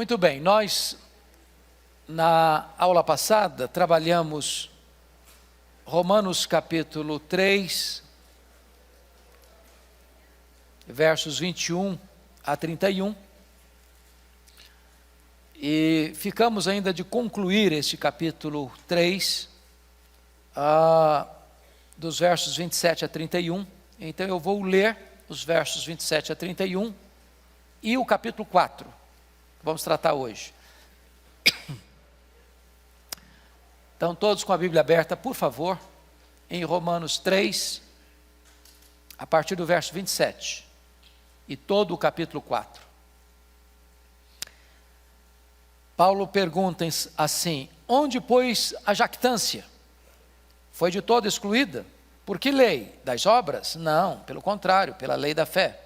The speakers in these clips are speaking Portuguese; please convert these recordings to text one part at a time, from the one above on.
Muito bem, nós na aula passada trabalhamos Romanos capítulo 3, versos 21 a 31, e ficamos ainda de concluir este capítulo 3, dos versos 27 a 31, então eu vou ler os versos 27 a 31 e o capítulo 4, que vamos tratar hoje. Então todos com a Bíblia aberta, por favor, em Romanos 3, a partir do verso 27, e todo o capítulo 4. Paulo pergunta assim: onde, pois, a jactância? Foi de todo excluída? Por que lei? Das obras? Não, pelo contrário, pela lei da fé.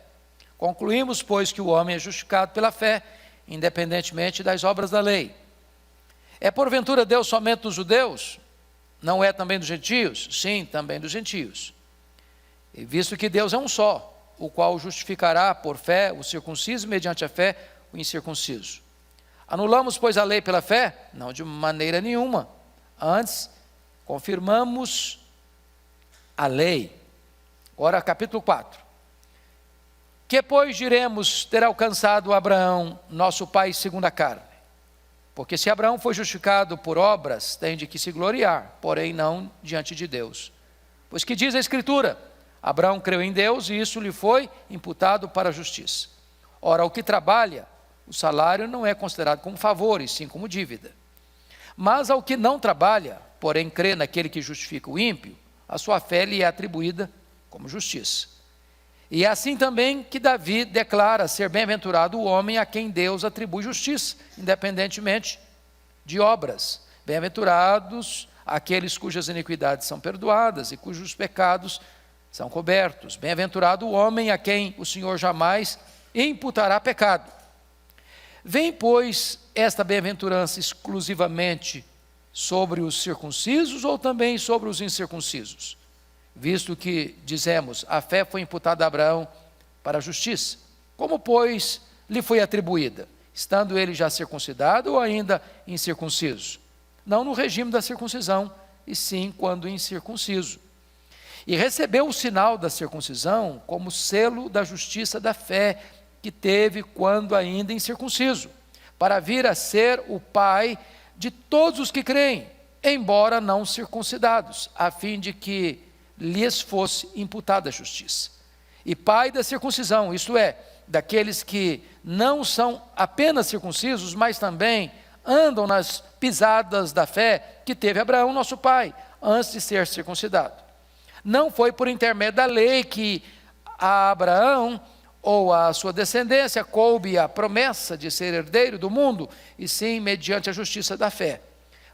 Concluímos, pois, que o homem é justificado pela fé, independentemente das obras da lei. É porventura Deus somente dos judeus? Não é também dos gentios? Sim, também dos gentios. E visto que Deus é um só, o qual justificará por fé o circunciso e mediante a fé o incircunciso. Anulamos, pois, a lei pela fé? Não, de maneira nenhuma. Antes, confirmamos a lei. Ora, capítulo 4. Que, pois, diremos ter alcançado Abraão, nosso pai segundo a carne? Porque se Abraão foi justificado por obras, tem de que se gloriar, porém não diante de Deus. Pois que diz a Escritura: Abraão creu em Deus e isso lhe foi imputado para a justiça. Ora, o que trabalha, o salário não é considerado como favor, e sim como dívida. Mas ao que não trabalha, porém crê naquele que justifica o ímpio, a sua fé lhe é atribuída como justiça. E é assim também que Davi declara ser bem-aventurado o homem a quem Deus atribui justiça, independentemente de obras. Bem-aventurados aqueles cujas iniquidades são perdoadas e cujos pecados são cobertos. Bem-aventurado o homem a quem o Senhor jamais imputará pecado. Vem, pois, esta bem-aventurança exclusivamente sobre os circuncisos ou também sobre os incircuncisos? Visto que, dizemos, a fé foi imputada a Abraão para a justiça. Como, pois, lhe foi atribuída? Estando ele já circuncidado ou ainda incircunciso? Não no regime da circuncisão, e sim quando incircunciso. E recebeu o sinal da circuncisão como selo da justiça da fé que teve quando ainda incircunciso, para vir a ser o pai de todos os que creem, embora não circuncidados, a fim de que lhes fosse imputada a justiça. E pai da circuncisão, isto é, daqueles que não são apenas circuncisos, mas também andam nas pisadas da fé que teve Abraão, nosso pai, antes de ser circuncidado. Não foi por intermédio da lei que a Abraão ou a sua descendência coube a promessa de ser herdeiro do mundo, e sim mediante a justiça da fé.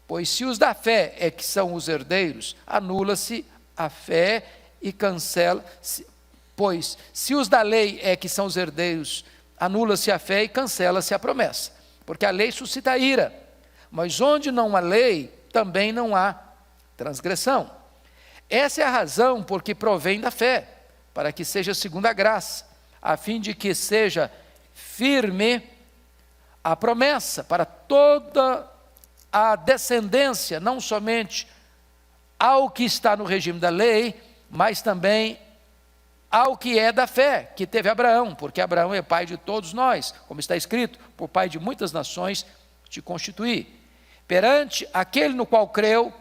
Pois se os da fé é que são os herdeiros, anula-se a fé e cancela-se. Pois se os da lei é que são os herdeiros, anula-se a fé e cancela-se a promessa. Porque a lei suscita ira, mas onde não há lei, também não há transgressão. Essa é a razão por que provém da fé, para que seja segundo a graça, a fim de que seja firme a promessa para toda a descendência, não somente ao que está no regime da lei, mas também ao que é da fé, que teve Abraão, porque Abraão é pai de todos nós, como está escrito: por pai de muitas nações te constituí. Perante aquele no qual creu,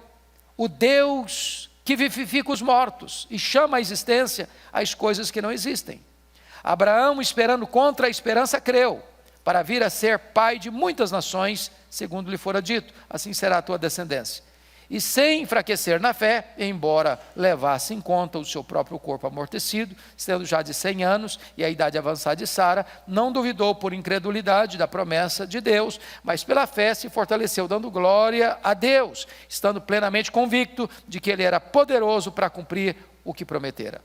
o Deus que vivifica os mortos e chama à existência as coisas que não existem. Abraão, esperando contra a esperança, creu, para vir a ser pai de muitas nações, segundo lhe fora dito: assim será a tua descendência. E sem enfraquecer na fé, embora levasse em conta o seu próprio corpo amortecido, sendo já de 100 anos e a idade avançada de Sara, não duvidou por incredulidade da promessa de Deus, mas pela fé se fortaleceu, dando glória a Deus, estando plenamente convicto de que ele era poderoso para cumprir o que prometera.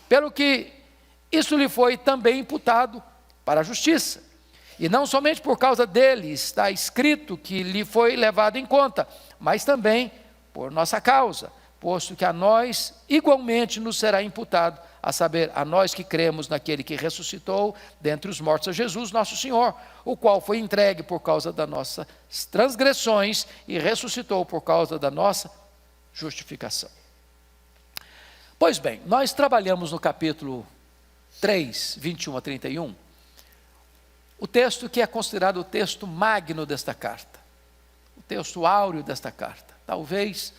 Pelo que isso lhe foi também imputado para a justiça. E não somente por causa dele está escrito que lhe foi levado em conta, mas também por nossa causa, posto que a nós igualmente nos será imputado, a saber, a nós que cremos naquele que ressuscitou dentre os mortos a Jesus, nosso Senhor, o qual foi entregue por causa das nossas transgressões e ressuscitou por causa da nossa justificação. Pois bem, nós trabalhamos no capítulo 3, 21 a 31, o texto que é considerado o texto magno desta carta, o texto áureo desta carta. Talvez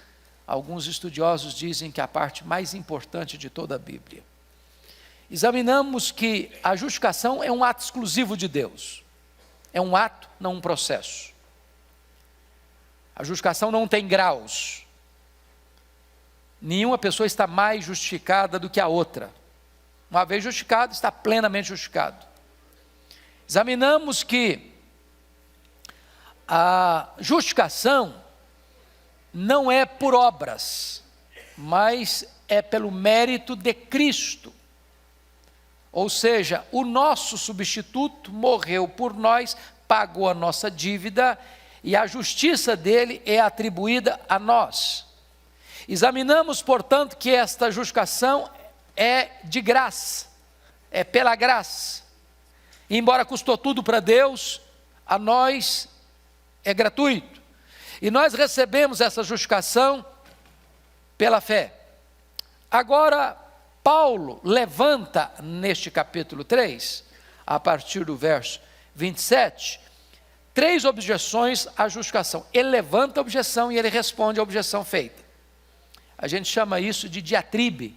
alguns estudiosos dizem que é a parte mais importante de toda a Bíblia. Examinamos que a justificação é um ato exclusivo de Deus. É um ato, não um processo. A justificação não tem graus. Nenhuma pessoa está mais justificada do que a outra. Uma vez justificado, está plenamente justificado. Examinamos que a justificação não é por obras, mas é pelo mérito de Cristo. Ou seja, o nosso substituto morreu por nós, pagou a nossa dívida e a justiça dele é atribuída a nós. Examinamos, portanto, que esta justificação é de graça, é pela graça. E embora custou tudo para Deus, a nós é gratuito. E nós recebemos essa justificação pela fé. Agora, Paulo levanta neste capítulo 3, a partir do verso 27, 3 objeções à justificação. Ele levanta a objeção e ele responde à objeção feita. A gente chama isso de diatribe.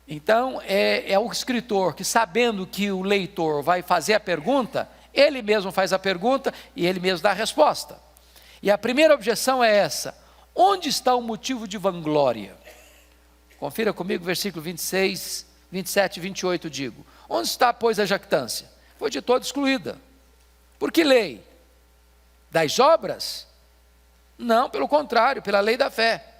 Então, é o escritor que, sabendo que o leitor vai fazer a pergunta, ele mesmo faz a pergunta e ele mesmo dá a resposta. E a primeira objeção é essa: onde está o motivo de vanglória? Confira comigo, versículo 26, 27 e 28, digo: onde está, pois, a jactância? Foi de toda excluída. Por que lei? Das obras? Não, pelo contrário, pela lei da fé.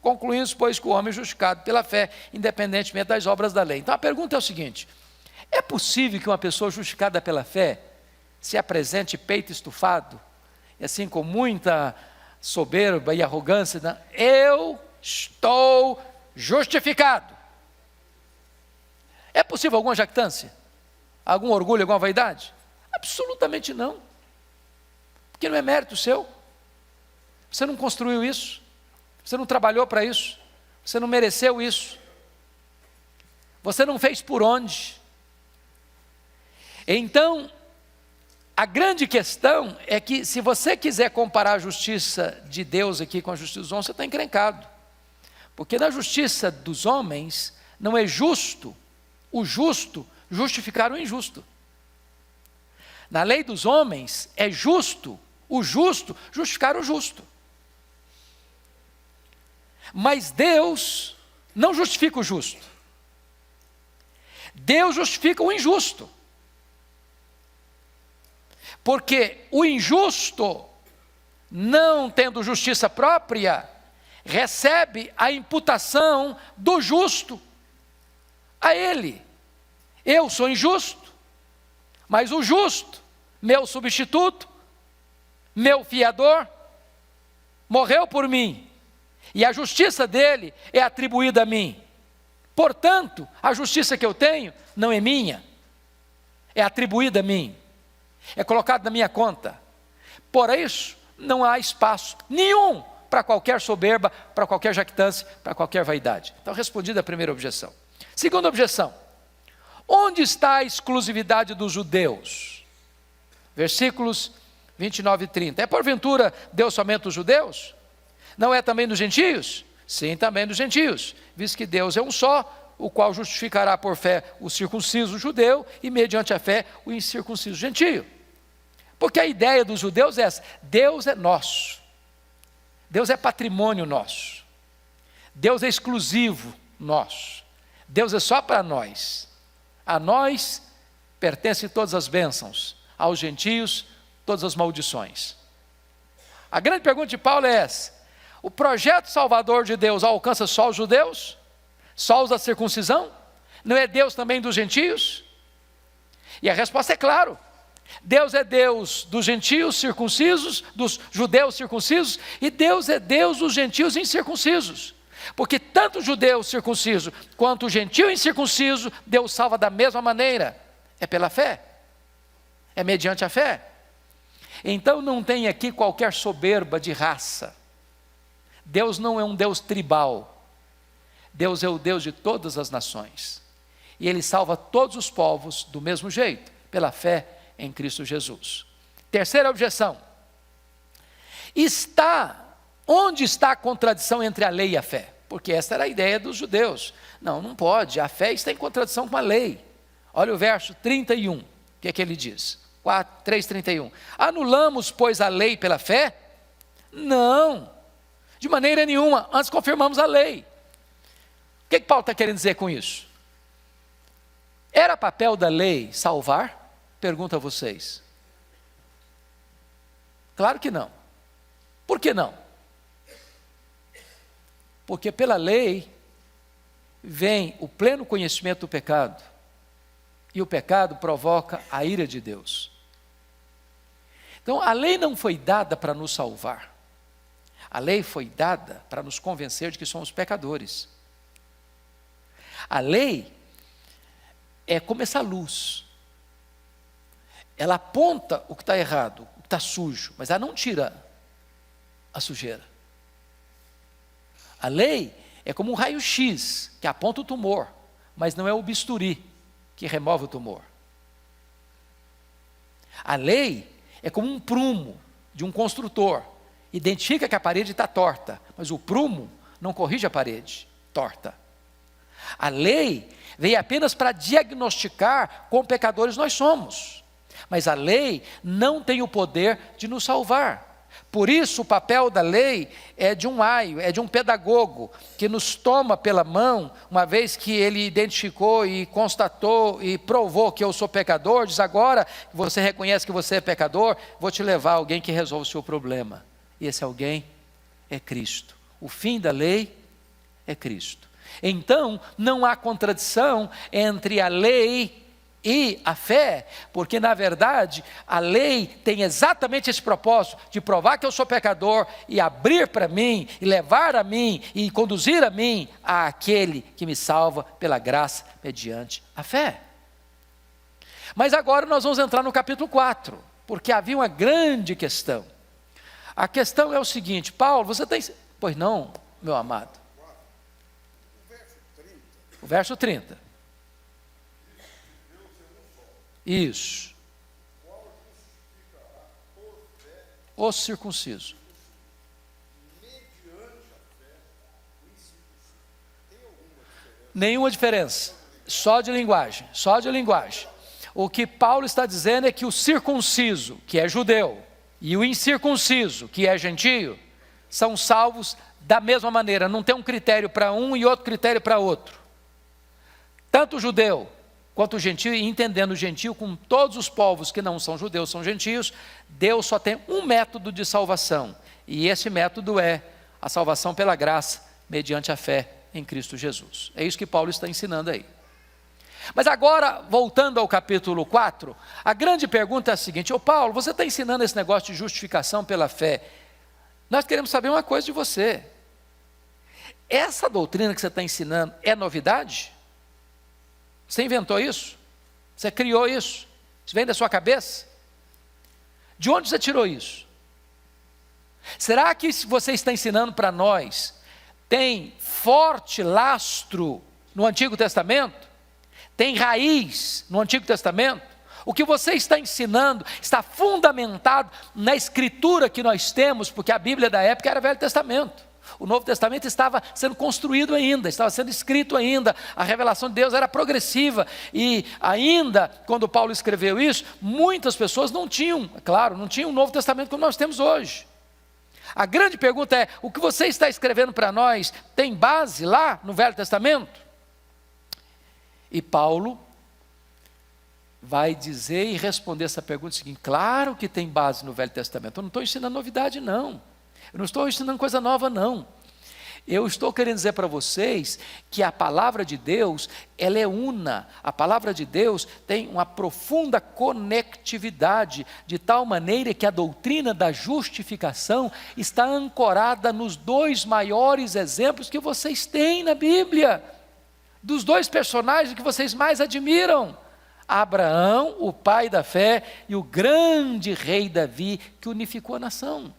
Concluímos, pois, que o homem é justificado pela fé, independentemente das obras da lei. Então a pergunta é o seguinte: é possível que uma pessoa justificada pela fé se apresente peito estufado, e assim com muita soberba e arrogância, né? Eu estou justificado? É possível alguma jactância? Algum orgulho, alguma vaidade? Absolutamente não. Porque não é mérito seu. Você não construiu isso. Você não trabalhou para isso. Você não mereceu isso. Você não fez por onde. Então, a grande questão é que, se você quiser comparar a justiça de Deus aqui com a justiça dos homens, você está encrencado. Porque na justiça dos homens, não é justo o justo justificar o injusto. Na lei dos homens, é justo o justo justificar o justo. Mas Deus não justifica o justo. Deus justifica o injusto. Porque o injusto, não tendo justiça própria, recebe a imputação do justo a ele. Eu sou injusto, mas o justo, meu substituto, meu fiador, morreu por mim. E a justiça dele é atribuída a mim. Portanto, a justiça que eu tenho não é minha, é atribuída a mim, é colocada na minha conta. Por isso, não há espaço nenhum para qualquer soberba, para qualquer jactância, para qualquer vaidade. Então, respondida a primeira objeção. Segunda objeção: onde está a exclusividade dos judeus? Versículos 29 e 30. É porventura Deus somente dos judeus? Não é também dos gentios? Sim, também dos gentios, visto que Deus é um só, o qual justificará por fé o circunciso judeu e mediante a fé o incircunciso gentio. Porque a ideia dos judeus é essa: Deus é nosso, Deus é patrimônio nosso, Deus é exclusivo nosso, Deus é só para nós, a nós pertencem todas as bênçãos, aos gentios todas as maldições. A grande pergunta de Paulo é essa: o projeto salvador de Deus alcança só os judeus? Só os da circuncisão? Não é Deus também dos gentios? E a resposta é claro: Deus é Deus dos gentios circuncisos, dos judeus circuncisos, e Deus é Deus dos gentios incircuncisos. Porque tanto o judeu circunciso quanto o gentio incircunciso, Deus salva da mesma maneira. É pela fé. É mediante a fé. Então não tem aqui qualquer soberba de raça. Deus não é um Deus tribal. Deus é o Deus de todas as nações. E Ele salva todos os povos do mesmo jeito, pela fé em Cristo Jesus. Terceira objeção. Onde está a contradição entre a lei e a fé? Porque essa era a ideia dos judeus. Não pode, a fé está em contradição com a lei. Olha o verso 31, o que é que ele diz? 3:31. Anulamos, pois, a lei pela fé? Não, de maneira nenhuma, antes confirmamos a lei. O que Paulo está querendo dizer com isso? Era papel da lei salvar? Pergunto a vocês. Claro que não. Por que não? Porque pela lei vem o pleno conhecimento do pecado, e o pecado provoca a ira de Deus. Então a lei não foi dada para nos salvar, a lei foi dada para nos convencer de que somos pecadores. A lei é como essa luz, ela aponta o que está errado, o que está sujo, mas ela não tira a sujeira. A lei é como um raio-x que aponta o tumor, mas não é o bisturi que remove o tumor. A lei é como um prumo de um construtor, identifica que a parede está torta, mas o prumo não corrige a parede torta. A lei veio apenas para diagnosticar quão pecadores nós somos, mas a lei não tem o poder de nos salvar. Por isso o papel da lei é de um aio, é de um pedagogo, que nos toma pela mão, uma vez que ele identificou e constatou e provou que eu sou pecador, diz: agora que você reconhece que você é pecador, vou te levar a alguém que resolve o seu problema. E esse alguém é Cristo. O fim da lei é Cristo. Então não há contradição entre a lei e a fé, porque na verdade a lei tem exatamente esse propósito de provar que eu sou pecador e abrir para mim, e levar a mim, e conduzir a mim àquele que me salva pela graça mediante a fé. Mas agora nós vamos entrar no capítulo 4, porque havia uma grande questão. A questão é o seguinte: Paulo, você tem... Pois não, meu amado. O verso 30. Isso. O circunciso. Nenhuma diferença. Só de linguagem. O que Paulo está dizendo é que o circunciso, que é judeu, e o incircunciso, que é gentio, são salvos da mesma maneira. Não tem um critério para um e outro critério para outro. Tanto o judeu quanto o gentio, e entendendo o gentio com todos os povos que não são judeus, são gentios, Deus só tem um método de salvação, e esse método é a salvação pela graça, mediante a fé em Cristo Jesus. É isso que Paulo está ensinando aí. Mas agora, voltando ao capítulo 4, a grande pergunta é a seguinte: Paulo, você está ensinando esse negócio de justificação pela fé, nós queremos saber uma coisa de você. Essa doutrina que você está ensinando é novidade? Você inventou isso? Você criou isso? Isso vem da sua cabeça? De onde você tirou isso? Será que você está ensinando para nós tem forte lastro no Antigo Testamento? Tem raiz no Antigo Testamento? O que você está ensinando está fundamentado na escritura que nós temos, porque a Bíblia da época era Velho Testamento. O Novo Testamento estava sendo construído ainda, estava sendo escrito ainda, a revelação de Deus era progressiva, e ainda, quando Paulo escreveu isso, muitas pessoas não tinham, claro, não tinham o Novo Testamento como nós temos hoje. A grande pergunta é: o que você está escrevendo para nós tem base lá no Velho Testamento? E Paulo vai dizer e responder essa pergunta seguinte: claro que tem base no Velho Testamento. Eu não estou ensinando novidade, não. Eu não estou ensinando coisa nova, não. Eu estou querendo dizer para vocês que a palavra de Deus, ela é una. A palavra de Deus tem uma profunda conectividade, de tal maneira que a doutrina da justificação está ancorada nos dois maiores exemplos que vocês têm na Bíblia, dos dois personagens que vocês mais admiram: Abraão, o pai da fé, e o grande rei Davi, que unificou a nação.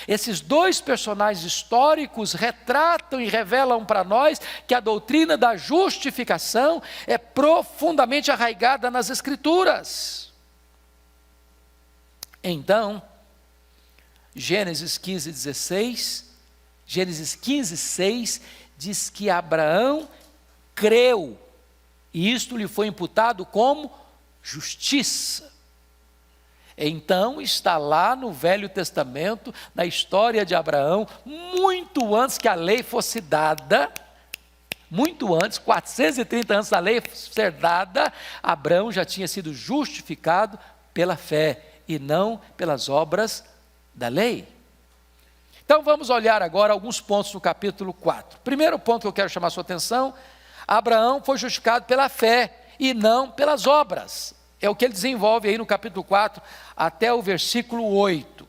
Esses dois personagens históricos retratam e revelam para nós que a doutrina da justificação é profundamente arraigada nas Escrituras. Então, Gênesis 15:6 diz que Abraão creu, e isto lhe foi imputado como justiça. Então está lá no Velho Testamento, na história de Abraão, muito antes que a lei fosse dada, muito antes, 430 anos da lei ser dada, Abraão já tinha sido justificado pela fé e não pelas obras da lei. Então vamos olhar agora alguns pontos no capítulo 4. Primeiro ponto que eu quero chamar a sua atenção: Abraão foi justificado pela fé e não pelas obras. É o que ele desenvolve aí no capítulo 4 até o versículo 8.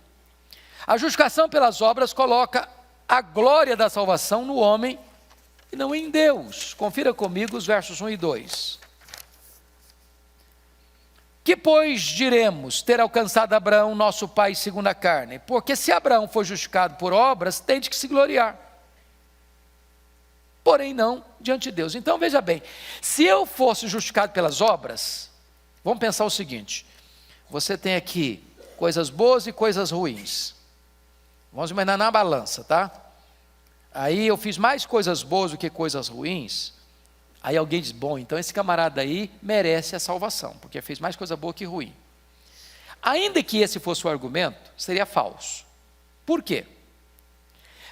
A justificação pelas obras coloca a glória da salvação no homem e não em Deus. Confira comigo os versos 1 e 2. Que pois diremos ter alcançado Abraão, nosso pai, segundo a carne? Porque se Abraão foi justificado por obras, tem de que se gloriar. Porém não diante de Deus. Então veja bem, se eu fosse justificado pelas obras, vamos pensar o seguinte: você tem aqui coisas boas e coisas ruins. Vamos imaginar na balança, tá? Aí eu fiz mais coisas boas do que coisas ruins. Aí alguém diz: bom, então esse camarada aí merece a salvação, porque fez mais coisa boa que ruim. Ainda que esse fosse o argumento, seria falso. Por quê?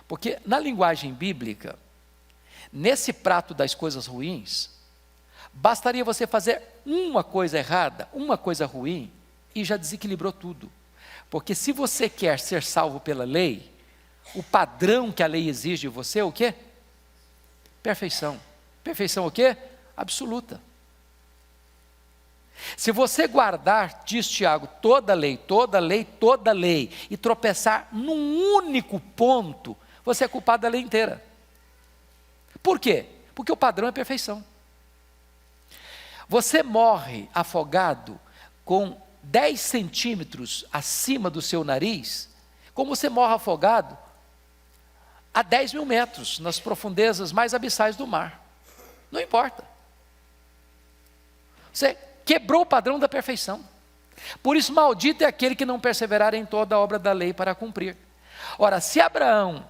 Porque na linguagem bíblica, nesse prato das coisas ruins, bastaria você fazer uma coisa errada, uma coisa ruim, e já desequilibrou tudo. Porque se você quer ser salvo pela lei, o padrão que a lei exige de você é o quê? Perfeição. Perfeição o quê? Absoluta. Se você guardar, diz Tiago, toda lei, e tropeçar num único ponto, você é culpado da lei inteira. Por quê? Porque o padrão é perfeição. Você morre afogado com 10 centímetros acima do seu nariz, como você morre afogado a 10 mil metros, nas profundezas mais abissais do mar. Não importa. Você quebrou o padrão da perfeição. Por isso, maldito é aquele que não perseverar em toda a obra da lei para cumprir. Ora, se Abraão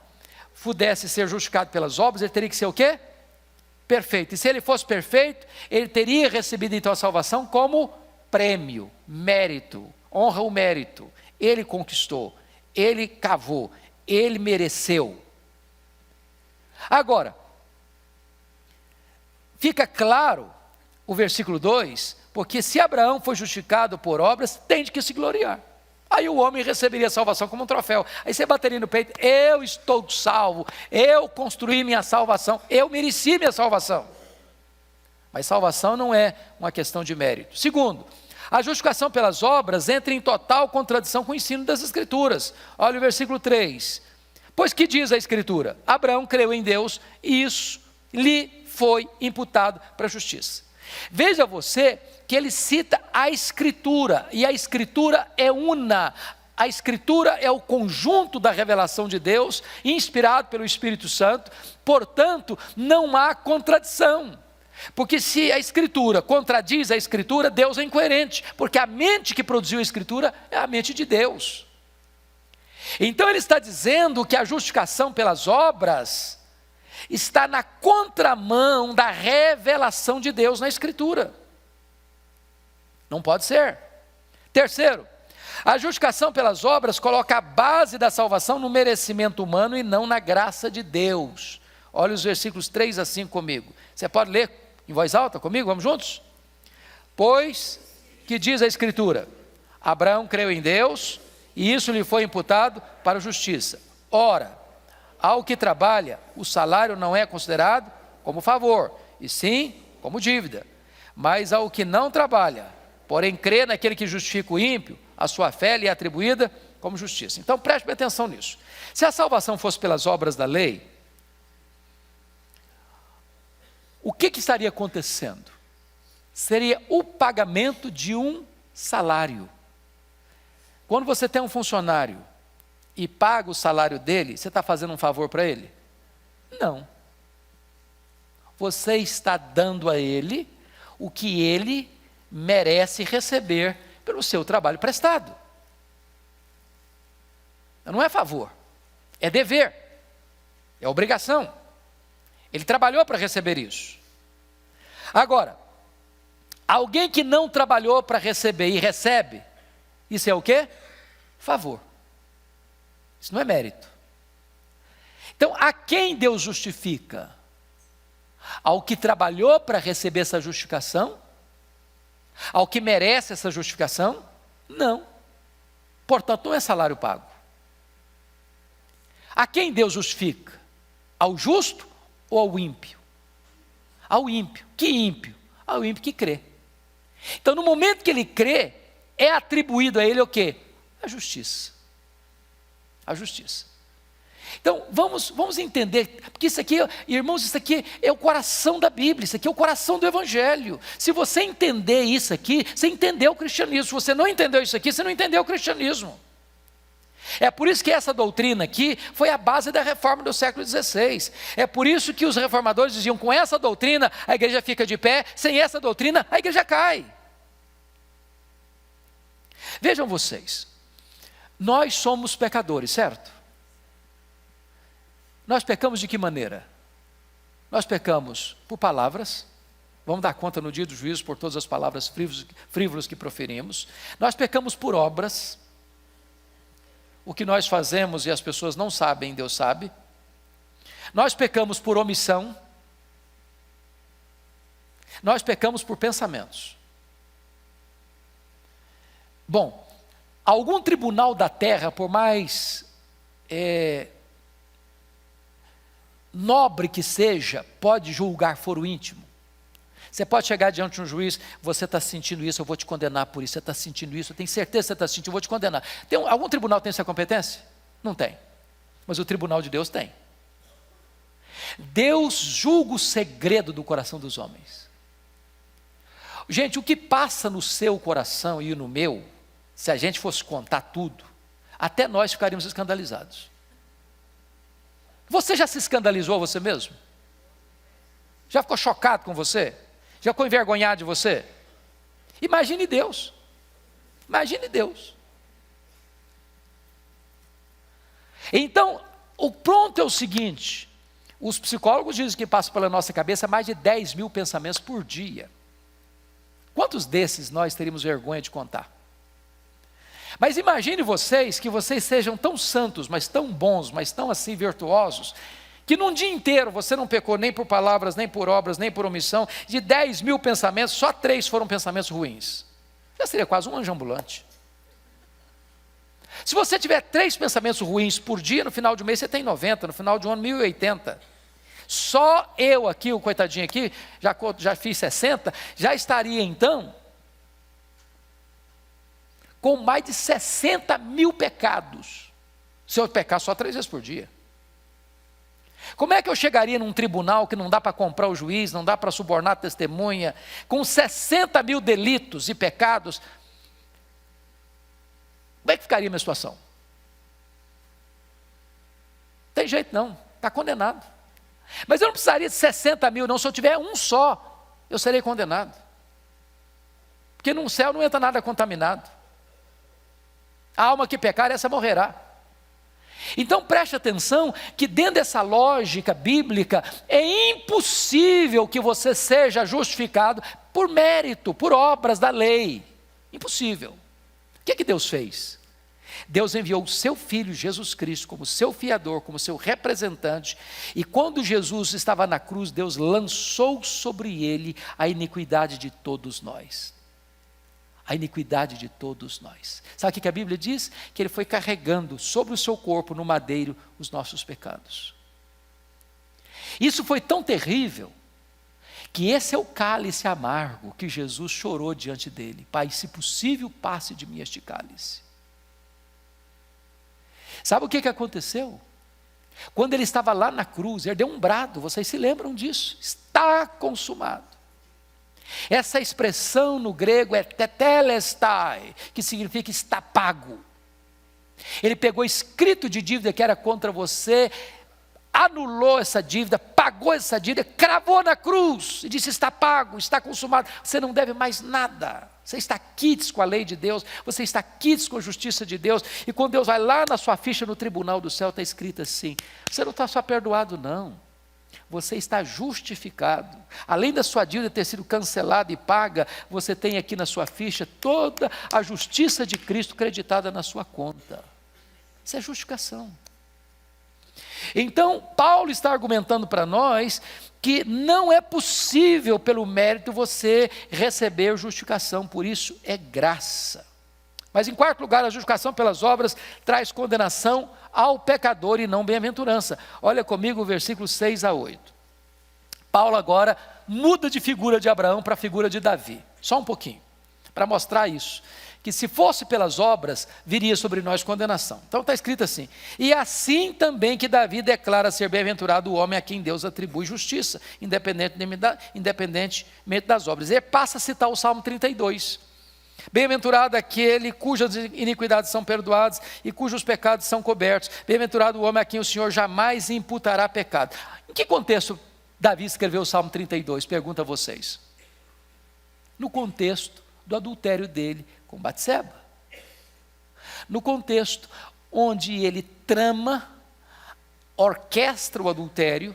pudesse ser justificado pelas obras, ele teria que ser o quê? Perfeito. E se ele fosse perfeito, ele teria recebido então a salvação como prêmio, mérito, honra o mérito. Ele conquistou, ele cavou, ele mereceu. Agora, fica claro o versículo 2, porque se Abraão foi justificado por obras, tem de que se gloriar. Aí o homem receberia a salvação como um troféu. Aí você bateria no peito: eu estou salvo, eu construí minha salvação, eu mereci minha salvação. Mas salvação não é uma questão de mérito. Segundo, a justificação pelas obras entra em total contradição com o ensino das Escrituras. Olha o versículo 3. Pois que diz a Escritura? Abraão creu em Deus e isso lhe foi imputado para a justiça. Veja você que ele cita a Escritura, e a Escritura é una. A Escritura é o conjunto da revelação de Deus, inspirado pelo Espírito Santo, portanto, não há contradição. Porque se a Escritura contradiz a Escritura, Deus é incoerente, porque a mente que produziu a Escritura é a mente de Deus. Então ele está dizendo que a justificação pelas obras está na contramão da revelação de Deus na Escritura. Não pode ser. Terceiro, a justificação pelas obras coloca a base da salvação no merecimento humano e não na graça de Deus. Olha os versículos 3 a 5 comigo. Você pode ler em voz alta comigo? Vamos juntos? Pois que diz a Escritura: Abraão creu em Deus e isso lhe foi imputado para a justiça. Ora, ao que trabalha, o salário não é considerado como favor, e sim como dívida. Mas ao que não trabalha, porém crê naquele que justifica o ímpio, a sua fé lhe é atribuída como justiça. Então preste bem atenção nisso. Se a salvação fosse pelas obras da lei, o que estaria acontecendo? Seria o pagamento de um salário. Quando você tem um funcionário e paga o salário dele, você está fazendo um favor para ele? Não. Você está dando a ele o que ele merece receber pelo seu trabalho prestado. Não é favor, é dever, é obrigação. Ele trabalhou para receber isso. Agora, alguém que não trabalhou para receber e recebe, isso é o quê? Favor. Isso não é mérito. Então, a quem Deus justifica? Ao que trabalhou para receber essa justificação? Ao que merece essa justificação? Não. Portanto, não é salário pago. A quem Deus justifica? Ao justo ou ao ímpio? Ao ímpio. Que ímpio? Ao ímpio que crê. Então, no momento que ele crê, é atribuído a ele o quê? A justiça. A justiça. Então, vamos entender, porque isso aqui, irmãos, isso aqui é o coração da Bíblia, isso aqui é o coração do Evangelho. Se você entender isso aqui, você entendeu o cristianismo. Se você não entendeu isso aqui, você não entendeu o cristianismo. É por isso que essa doutrina aqui foi a base da reforma do século XVI. É por isso que os reformadores diziam, com essa doutrina a igreja fica de pé, sem essa doutrina a igreja cai. Vejam vocês, nós somos pecadores, certo? Nós pecamos de que maneira? Nós pecamos por palavras, vamos dar conta no dia do juízo por todas as palavras frívolas que proferimos. Nós pecamos por obras, o que nós fazemos e as pessoas não sabem, Deus sabe. Nós pecamos por omissão. Nós pecamos por pensamentos. Bom, algum tribunal da terra, por mais nobre que seja, pode julgar foro íntimo. Você pode chegar diante de um juiz, você está sentindo isso, eu vou te condenar por isso, você está sentindo isso, eu tenho certeza que você está sentindo, eu vou te condenar. Algum tribunal tem essa competência? Não tem. Mas o tribunal de Deus tem. Deus julga o segredo do coração dos homens. Gente, o que passa no seu coração e no meu, se a gente fosse contar tudo, até nós ficaríamos escandalizados. Você já se escandalizou você mesmo? Já ficou chocado com você? Já ficou envergonhado de você? Imagine Deus. Imagine Deus. Então, o ponto é o seguinte: os psicólogos dizem que passam pela nossa cabeça mais de 10 mil pensamentos por dia. Quantos desses nós teríamos vergonha de contar? Mas imagine vocês, que vocês sejam tão santos, mas tão bons, mas tão assim virtuosos, que num dia inteiro você não pecou nem por palavras, nem por obras, nem por omissão. De 10 mil pensamentos, só 3 foram pensamentos ruins. Já seria quase um anjo ambulante. Se você tiver 3 pensamentos ruins por dia, no final de um mês você tem 90, no final de um ano 1080. Só eu aqui, o coitadinho aqui, já fiz 60, já estaria então com mais de 60 mil pecados, se eu pecar só 3 vezes por dia. Como é que eu chegaria num tribunal que não dá para comprar o juiz, não dá para subornar a testemunha, com 60 mil delitos e pecados? Como é que ficaria a minha situação? Não tem jeito não, está condenado. Mas eu não precisaria de 60 mil não, se eu tiver um só, eu serei condenado. Porque no céu não entra nada contaminado. A alma que pecar, essa morrerá. Então preste atenção que dentro dessa lógica bíblica, é impossível que você seja justificado por mérito, por obras da lei. Impossível. O que Deus fez? Deus enviou o seu Filho Jesus Cristo como seu fiador, como seu representante, e quando Jesus estava na cruz, Deus lançou sobre ele a iniquidade de todos nós. a iniquidade de todos nós. Sabe o que a Bíblia diz? Que ele foi carregando sobre o seu corpo no madeiro os nossos pecados. Isso foi tão terrível, que esse é o cálice amargo que Jesus chorou diante dele. Pai, se possível, passe de mim este cálice. Sabe o que aconteceu? Quando ele estava lá na cruz, ele deu um brado, vocês se lembram disso? Está consumado. Essa expressão no grego é tetelestai, que significa está pago. Ele pegou escrito de dívida que era contra você, anulou essa dívida, pagou essa dívida, cravou na cruz e disse: está pago, está consumado, você não deve mais nada. Você está quites com a lei de Deus, você está quites com a justiça de Deus. E quando Deus vai lá na sua ficha no tribunal do céu, está escrito assim: você não está só perdoado não, você está justificado. Além da sua dívida ter sido cancelada e paga, você tem aqui na sua ficha toda a justiça de Cristo creditada na sua conta. Isso é justificação. Então, Paulo está argumentando para nós que não é possível pelo mérito você receber justificação, por isso é graça. Mas em quarto lugar, a justificação pelas obras traz condenação ao pecador e não bem-aventurança. Olha comigo o versículo 6 a 8. Paulo agora muda de figura de Abraão para a figura de Davi, só um pouquinho, para mostrar isso. Que se fosse pelas obras, viria sobre nós condenação. Então está escrito assim: e assim também que Davi declara ser bem-aventurado o homem a quem Deus atribui justiça, independentemente das obras. E ele passa a citar o Salmo 32. Bem-aventurado aquele cujas iniquidades são perdoadas e cujos pecados são cobertos. Bem-aventurado o homem a quem o Senhor jamais imputará pecado. Em que contexto Davi escreveu o Salmo 32? Pergunto a vocês. No contexto do adultério dele com Batseba. No contexto onde ele trama, orquestra o adultério,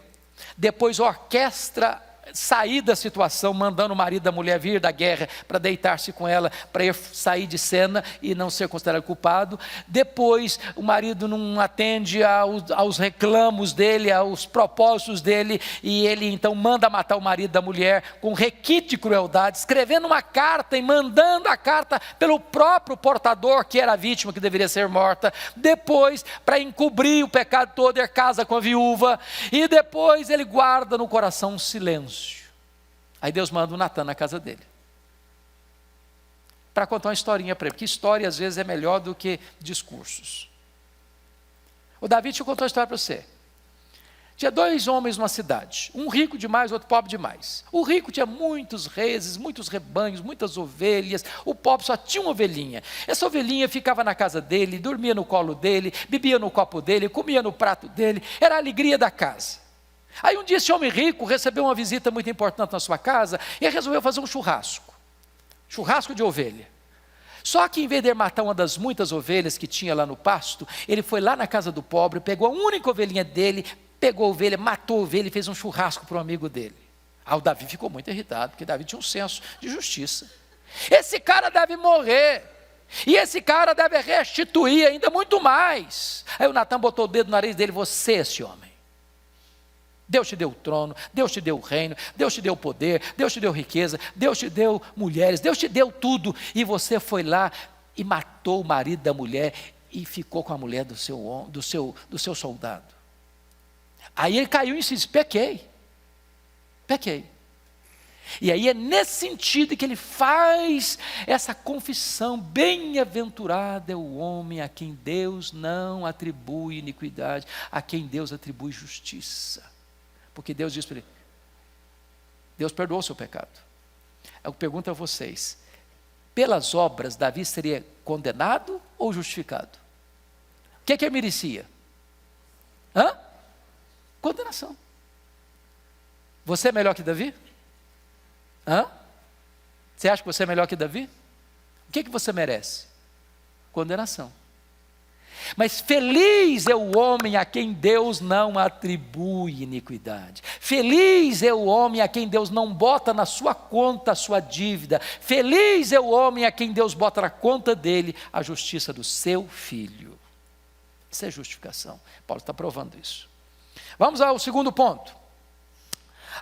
depois orquestra sair da situação, mandando o marido da mulher vir da guerra para deitar-se com ela, para ir sair de cena e não ser considerado culpado. Depois o marido não atende aos reclamos dele, aos propósitos dele, e ele então manda matar o marido da mulher com requinte de crueldade, escrevendo uma carta e mandando a carta pelo próprio portador, que era a vítima que deveria ser morta. Depois, para encobrir o pecado todo, ele casa com a viúva, e depois ele guarda no coração um silêncio. Aí Deus manda o Natan na casa dele, para contar uma historinha para ele, porque história às vezes é melhor do que discursos. O Davi te contou uma história para você. Tinha dois homens numa cidade, um rico demais, outro pobre demais. O rico tinha muitos reses, muitos rebanhos, muitas ovelhas. O pobre só tinha uma ovelhinha. Essa ovelhinha ficava na casa dele, dormia no colo dele, bebia no copo dele, comia no prato dele, era a alegria da casa. Aí um dia esse homem rico recebeu uma visita muito importante na sua casa e resolveu fazer um churrasco de ovelha. Só que em vez de matar uma das muitas ovelhas que tinha lá no pasto, ele foi lá na casa do pobre, pegou a única ovelhinha dele, pegou a ovelha, matou a ovelha e fez um churrasco para um amigo dele. O Davi ficou muito irritado, porque Davi tinha um senso de justiça. Esse cara deve morrer, e esse cara deve restituir ainda muito mais. Aí o Natan botou o dedo no nariz dele: você é esse homem. Deus te deu o trono, Deus te deu o reino, Deus te deu o poder, Deus te deu riqueza, Deus te deu mulheres, Deus te deu tudo, e você foi lá e matou o marido da mulher e ficou com a mulher do seu soldado. Aí ele caiu em si e disse: pequei. E aí é nesse sentido que ele faz essa confissão: bem-aventurado é o homem a quem Deus não atribui iniquidade, a quem Deus atribui justiça. Porque Deus diz para ele: Deus perdoou o seu pecado. Eu pergunto a vocês: pelas obras Davi seria condenado ou justificado? O que ele merecia? Condenação. Você é melhor que Davi? Você acha que você é melhor que Davi? O que você merece? Condenação. Mas feliz é o homem a quem Deus não atribui iniquidade. Feliz é o homem a quem Deus não bota na sua conta a sua dívida. Feliz é o homem a quem Deus bota na conta dele a justiça do seu filho. Isso é justificação. Paulo está provando isso. Vamos ao segundo ponto.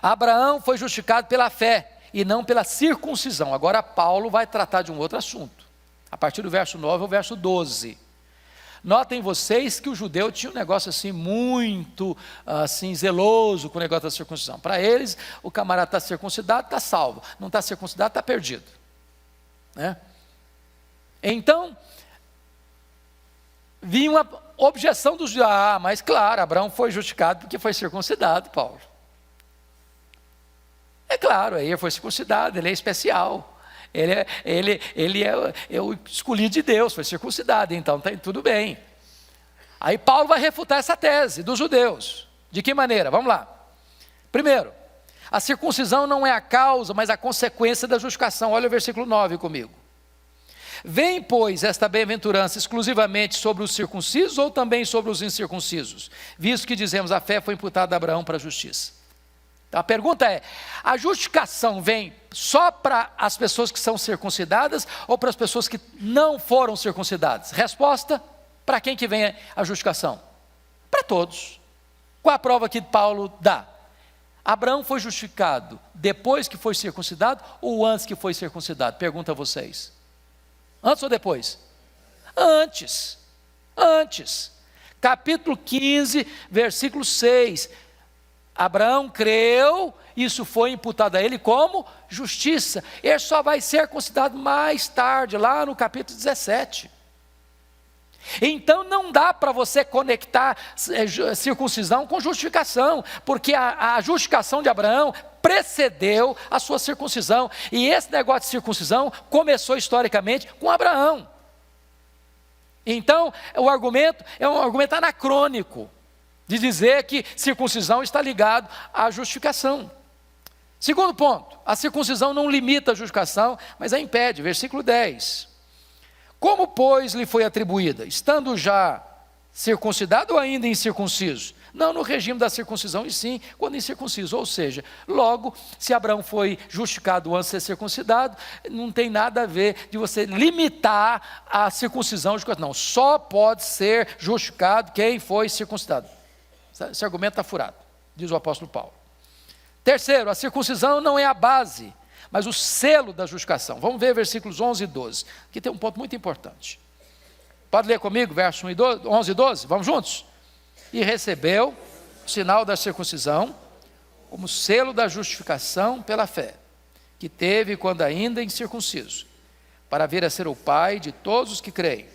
Abraão foi justificado pela fé e não pela circuncisão. Agora Paulo vai tratar de um outro assunto, a partir do verso 9 ao verso 12. Notem vocês que o judeu tinha um negócio assim muito assim, zeloso com o negócio da circuncisão. Para eles, o camarada está circuncidado, está salvo. Não está circuncidado, está perdido, né? Então, vinha uma objeção dos judeus. Mas claro, Abraão foi justificado porque foi circuncidado, Paulo. É claro, aí ele foi circuncidado, ele é especial. Ele é o escolhido de Deus, foi circuncidado, então está tudo bem. Aí Paulo vai refutar essa tese dos judeus. De que maneira? Vamos lá. Primeiro, a circuncisão não é a causa, mas a consequência da justificação. Olha o versículo 9 comigo. Vem, pois, esta bem-aventurança exclusivamente sobre os circuncisos ou também sobre os incircuncisos? Visto que dizemos, a fé foi imputada a Abraão para a justiça. Então a pergunta é, a justificação vem só para as pessoas que são circuncidadas ou para as pessoas que não foram circuncidadas? Resposta, para quem que vem a justificação? Para todos. Qual a prova que Paulo dá? Abraão foi justificado depois que foi circuncidado ou antes que foi circuncidado? Pergunto a vocês. Antes ou depois? Antes. Antes. Capítulo 15, versículo 6. Abraão creu, isso foi imputado a ele como justiça. Ele só vai ser considerado mais tarde, lá no capítulo 17. Então não dá para você conectar circuncisão com justificação, porque a justificação de Abraão precedeu a sua circuncisão, e esse negócio de circuncisão começou historicamente com Abraão. Então o argumento é um argumento anacrônico, de dizer que circuncisão está ligado à justificação. Segundo ponto, a circuncisão não limita a justificação, mas a impede. Versículo 10. Como, pois, lhe foi atribuída? Estando já circuncidado ou ainda incircunciso? Não no regime da circuncisão, e sim quando incircunciso. Ou seja, logo, se Abraão foi justificado antes de ser circuncidado, não tem nada a ver de você limitar a circuncisão. Não, só pode ser justificado quem foi circuncidado. Esse argumento está furado, diz o apóstolo Paulo. Terceiro, a circuncisão não é a base, mas o selo da justificação. Vamos ver versículos 11 e 12. Aqui tem um ponto muito importante. Pode ler comigo, versos 11 e 12? Vamos juntos? E recebeu o sinal da circuncisão como selo da justificação pela fé, que teve quando ainda incircunciso, para vir a ser o pai de todos os que creem,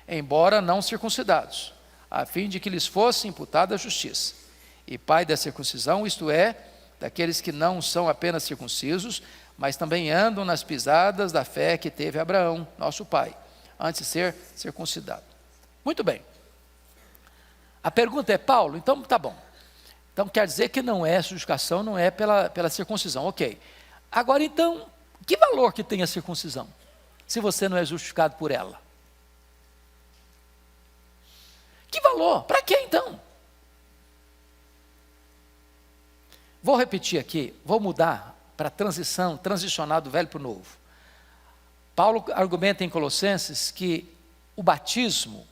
embora não circuncidados, a fim de que lhes fosse imputada a justiça. E pai da circuncisão, isto é, daqueles que não são apenas circuncisos, mas também andam nas pisadas da fé que teve Abraão, nosso pai, antes de ser circuncidado. Muito bem. A pergunta é, Paulo, então tá bom. Então quer dizer que não é justificação, não é pela circuncisão, ok. Agora então, que valor que tem a circuncisão, se você não é justificado por ela? Que valor? Para quê então? Vou repetir aqui, vou mudar para transicionar do velho para o novo. Paulo argumenta em Colossenses que o batismo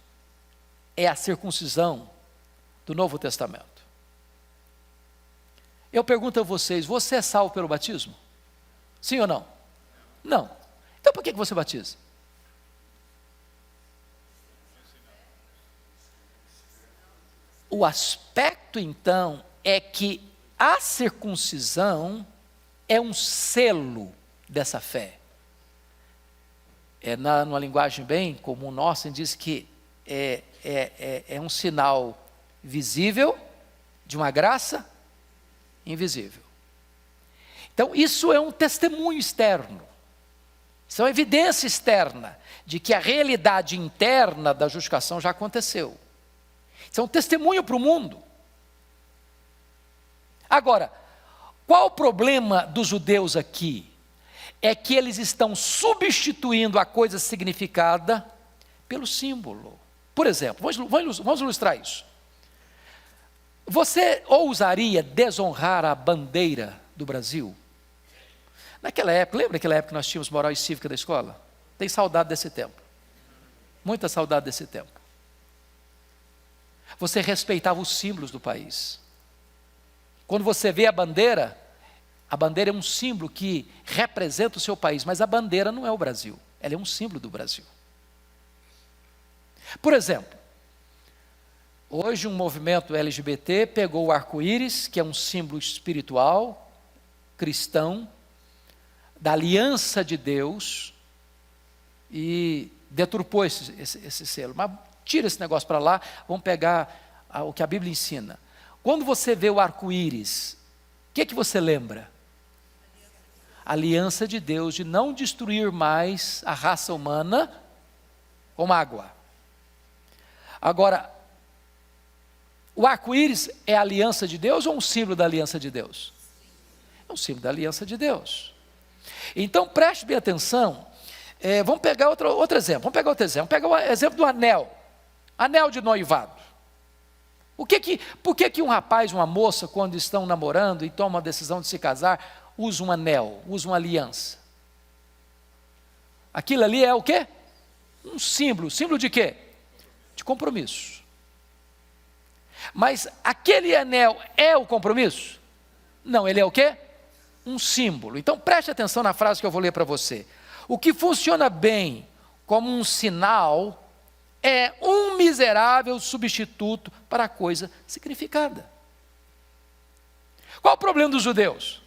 é a circuncisão do Novo Testamento. Eu pergunto a vocês, você é salvo pelo batismo? Sim ou não? Não. Então por que você batiza? O aspecto, então, é que a circuncisão é um selo dessa fé. Numa linguagem bem comum nossa, diz que é um sinal visível de uma graça invisível. Então, isso é um testemunho externo. Isso é uma evidência externa de que a realidade interna da justificação já aconteceu. Isso é um testemunho para o mundo. Agora, qual o problema dos judeus aqui? É que eles estão substituindo a coisa significada pelo símbolo. Por exemplo, vamos ilustrar isso. Você ousaria desonrar a bandeira do Brasil? Naquela época, lembra naquela época que nós tínhamos moral e cívica da escola? Tem saudade desse tempo. Muita saudade desse tempo. Você respeitava os símbolos do país. Quando você vê a bandeira, A bandeira é um símbolo que representa o seu país, mas a bandeira não é o Brasil, ela é um símbolo do Brasil. Por exemplo, hoje um movimento LGBT pegou o arco-íris, que é um símbolo espiritual, cristão, da aliança de Deus, e deturpou esse selo. Mas tira esse negócio para lá, vamos pegar o que a Bíblia ensina. Quando você vê o arco-íris, o que você lembra? A aliança de Deus de não destruir mais a raça humana com água. Agora, o arco-íris é a aliança de Deus ou um símbolo da aliança de Deus? É um símbolo da aliança de Deus. Então preste bem atenção. Vamos pegar outro exemplo. Vamos pegar o exemplo do anel. Anel de noivado. Por que um rapaz e uma moça, quando estão namorando e tomam a decisão de se casar, usa um anel, usa uma aliança? Aquilo ali é o quê? Um símbolo. Símbolo de quê? De compromisso. Mas aquele anel é o compromisso? Não, ele é o quê? Um símbolo. Então preste atenção na frase que eu vou ler para você. O que funciona bem como um sinal é um miserável substituto para a coisa significada. Qual o problema dos judeus?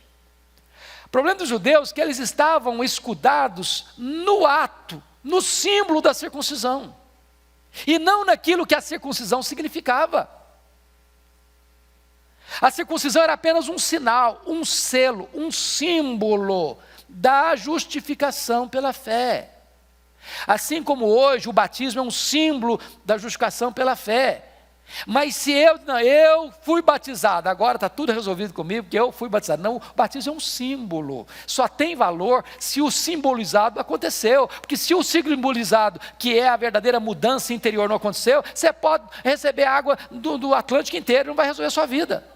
O problema dos judeus é que eles estavam escudados no ato, no símbolo da circuncisão, e não naquilo que a circuncisão significava. A circuncisão era apenas um sinal, um selo, um símbolo da justificação pela fé. Assim como hoje o batismo é um símbolo da justificação pela fé. Mas se eu fui batizado, agora está tudo resolvido comigo, porque eu fui batizado. Não, o batismo é um símbolo, só tem valor se o simbolizado aconteceu, porque se o simbolizado, que é a verdadeira mudança interior, não aconteceu, você pode receber água do Atlântico inteiro, não vai resolver a sua vida.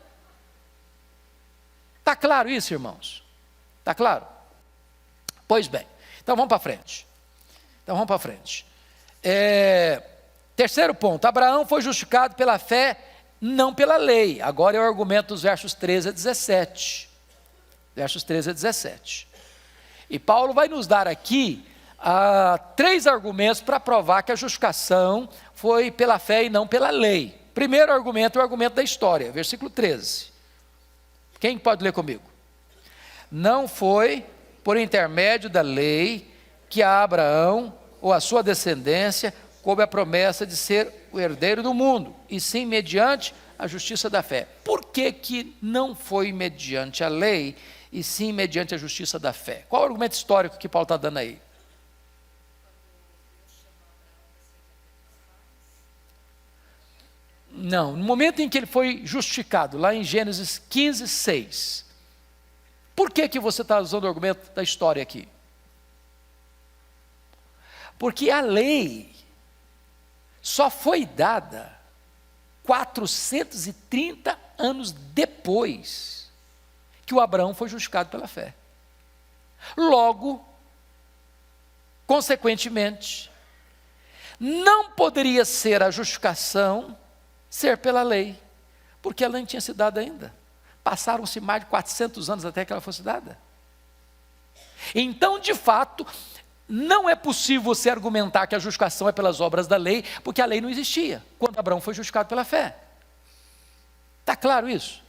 Está claro isso, irmãos? Está claro? Pois bem, então vamos para frente. Terceiro ponto, Abraão foi justificado pela fé, não pela lei. Agora é o argumento dos versos 13 a 17. Versos 13 a 17. E Paulo vai nos dar aqui 3 argumentos para provar que a justificação foi pela fé e não pela lei. Primeiro argumento é o argumento da história, versículo 13. Quem pode ler comigo? Não foi por intermédio da lei que a Abraão ou a sua descendência coube a promessa de ser o herdeiro do mundo, e sim mediante a justiça da fé. Por que não foi mediante a lei, e sim mediante a justiça da fé? Qual é o argumento histórico que Paulo está dando aí? Não, no momento em que ele foi justificado, lá em Gênesis 15, 6. Por que você está usando o argumento da história aqui? Porque a lei só foi dada 430 anos depois que o Abraão foi justificado pela fé. Logo, consequentemente, não poderia ser a justificação ser pela lei, porque ela nem tinha sido dada ainda. Passaram-se mais de 400 anos até que ela fosse dada. Então, de fato, não é possível você argumentar que a justificação é pelas obras da lei, porque a lei não existia quando Abraão foi justificado pela fé. Está claro isso?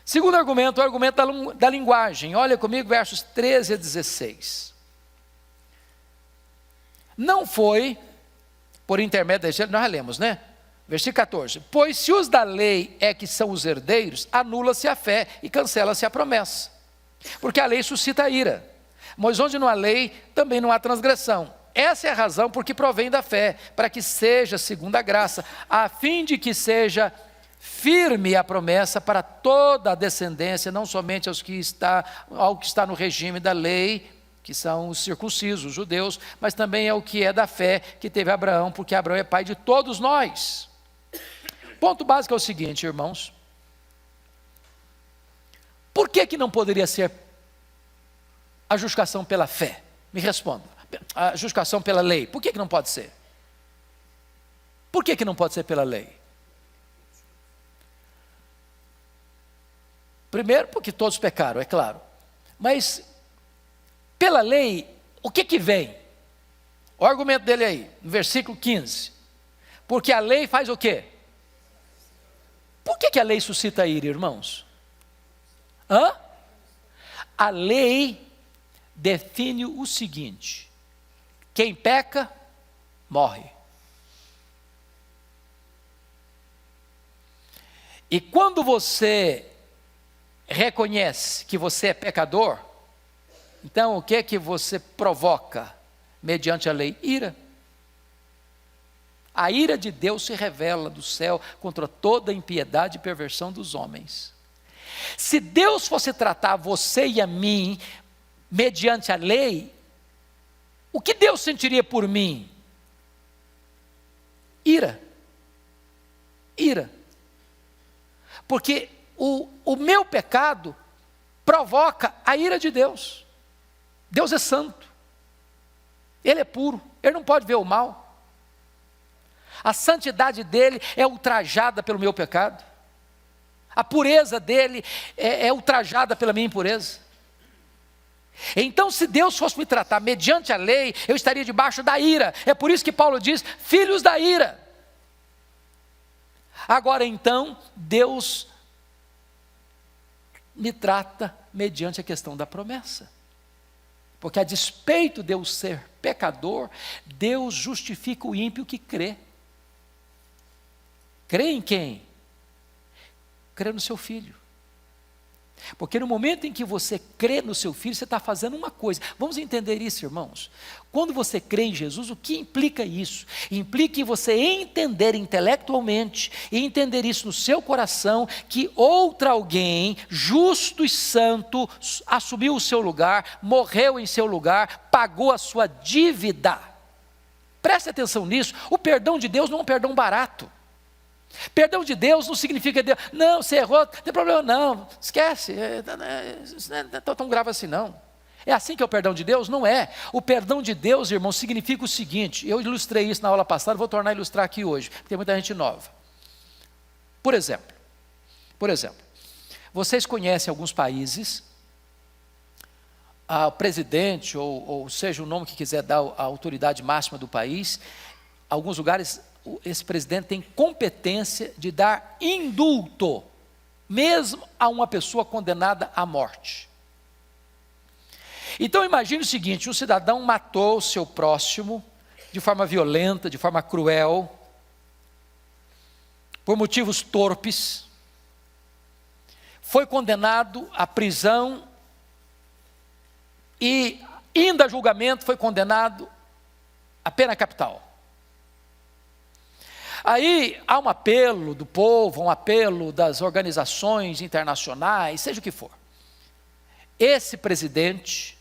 Segundo argumento, o argumento da linguagem. Olha comigo, versos 13 a 16. Não foi por intermédio da lei, nós já lemos, né? Versículo 14. Pois se os da lei é que são os herdeiros, anula-se a fé e cancela-se a promessa. Porque a lei suscita ira. Mas onde não há lei, também não há transgressão. Essa é a razão por que provém da fé, para que seja segundo a graça, a fim de que seja firme a promessa para toda a descendência, não somente ao que está no regime da lei, que são os circuncisos, os judeus, mas também ao que é da fé que teve Abraão, porque Abraão é pai de todos nós. Ponto básico é o seguinte, irmãos. Por que não poderia ser a justificação pela fé? Me responda. A justificação pela lei. Por que não pode ser? Por que não pode ser pela lei? Primeiro, porque todos pecaram, é claro. Mas, pela lei, o que vem? O argumento dele aí, no versículo 15. Porque a lei faz o quê? Por que a lei suscita ira, irmãos? A lei define o seguinte: quem peca, morre. E quando você reconhece que você é pecador, então o que você provoca mediante a lei? Ira. A ira de Deus se revela do céu contra toda a impiedade e perversão dos homens. Se Deus fosse tratar você e a mim mediante a lei, o que Deus sentiria por mim? Ira. Ira. Porque o meu pecado provoca a ira de Deus. Deus é santo. Ele é puro. Ele não pode ver o mal. A santidade dele é ultrajada pelo meu pecado. A pureza dele é ultrajada pela minha impureza. Então, se Deus fosse me tratar mediante a lei, eu estaria debaixo da ira. É por isso que Paulo diz, filhos da ira. Agora então, Deus me trata mediante a questão da promessa. Porque a despeito de eu ser pecador, Deus justifica o ímpio que crê. Crê em quem? Crê no seu filho. Porque no momento em que você crê no seu filho, você está fazendo uma coisa. Vamos entender isso, irmãos. Quando você crê em Jesus, o que implica isso? Implica em você entender intelectualmente e entender isso no seu coração, que outra alguém, justo e santo, assumiu o seu lugar, morreu em seu lugar, pagou a sua dívida. Preste atenção nisso. O perdão de Deus não é um perdão barato. Perdão de Deus não significa Deus, não, você errou, não tem problema não, esquece, não é tão grave assim não. É assim que é o perdão de Deus? Não é. O perdão de Deus, irmão, significa o seguinte, eu ilustrei isso na aula passada, vou tornar a ilustrar aqui hoje, porque tem muita gente nova. Por exemplo, vocês conhecem alguns países, o presidente, ou seja o nome que quiser dar a autoridade máxima do país, alguns lugares esse presidente tem competência de dar indulto, mesmo a uma pessoa condenada à morte. Então imagine o seguinte, um cidadão matou o seu próximo de forma violenta, de forma cruel, por motivos torpes, foi condenado à prisão e, indo a julgamento, foi condenado à pena capital. Aí há um apelo do povo, um apelo das organizações internacionais, seja o que for. Esse presidente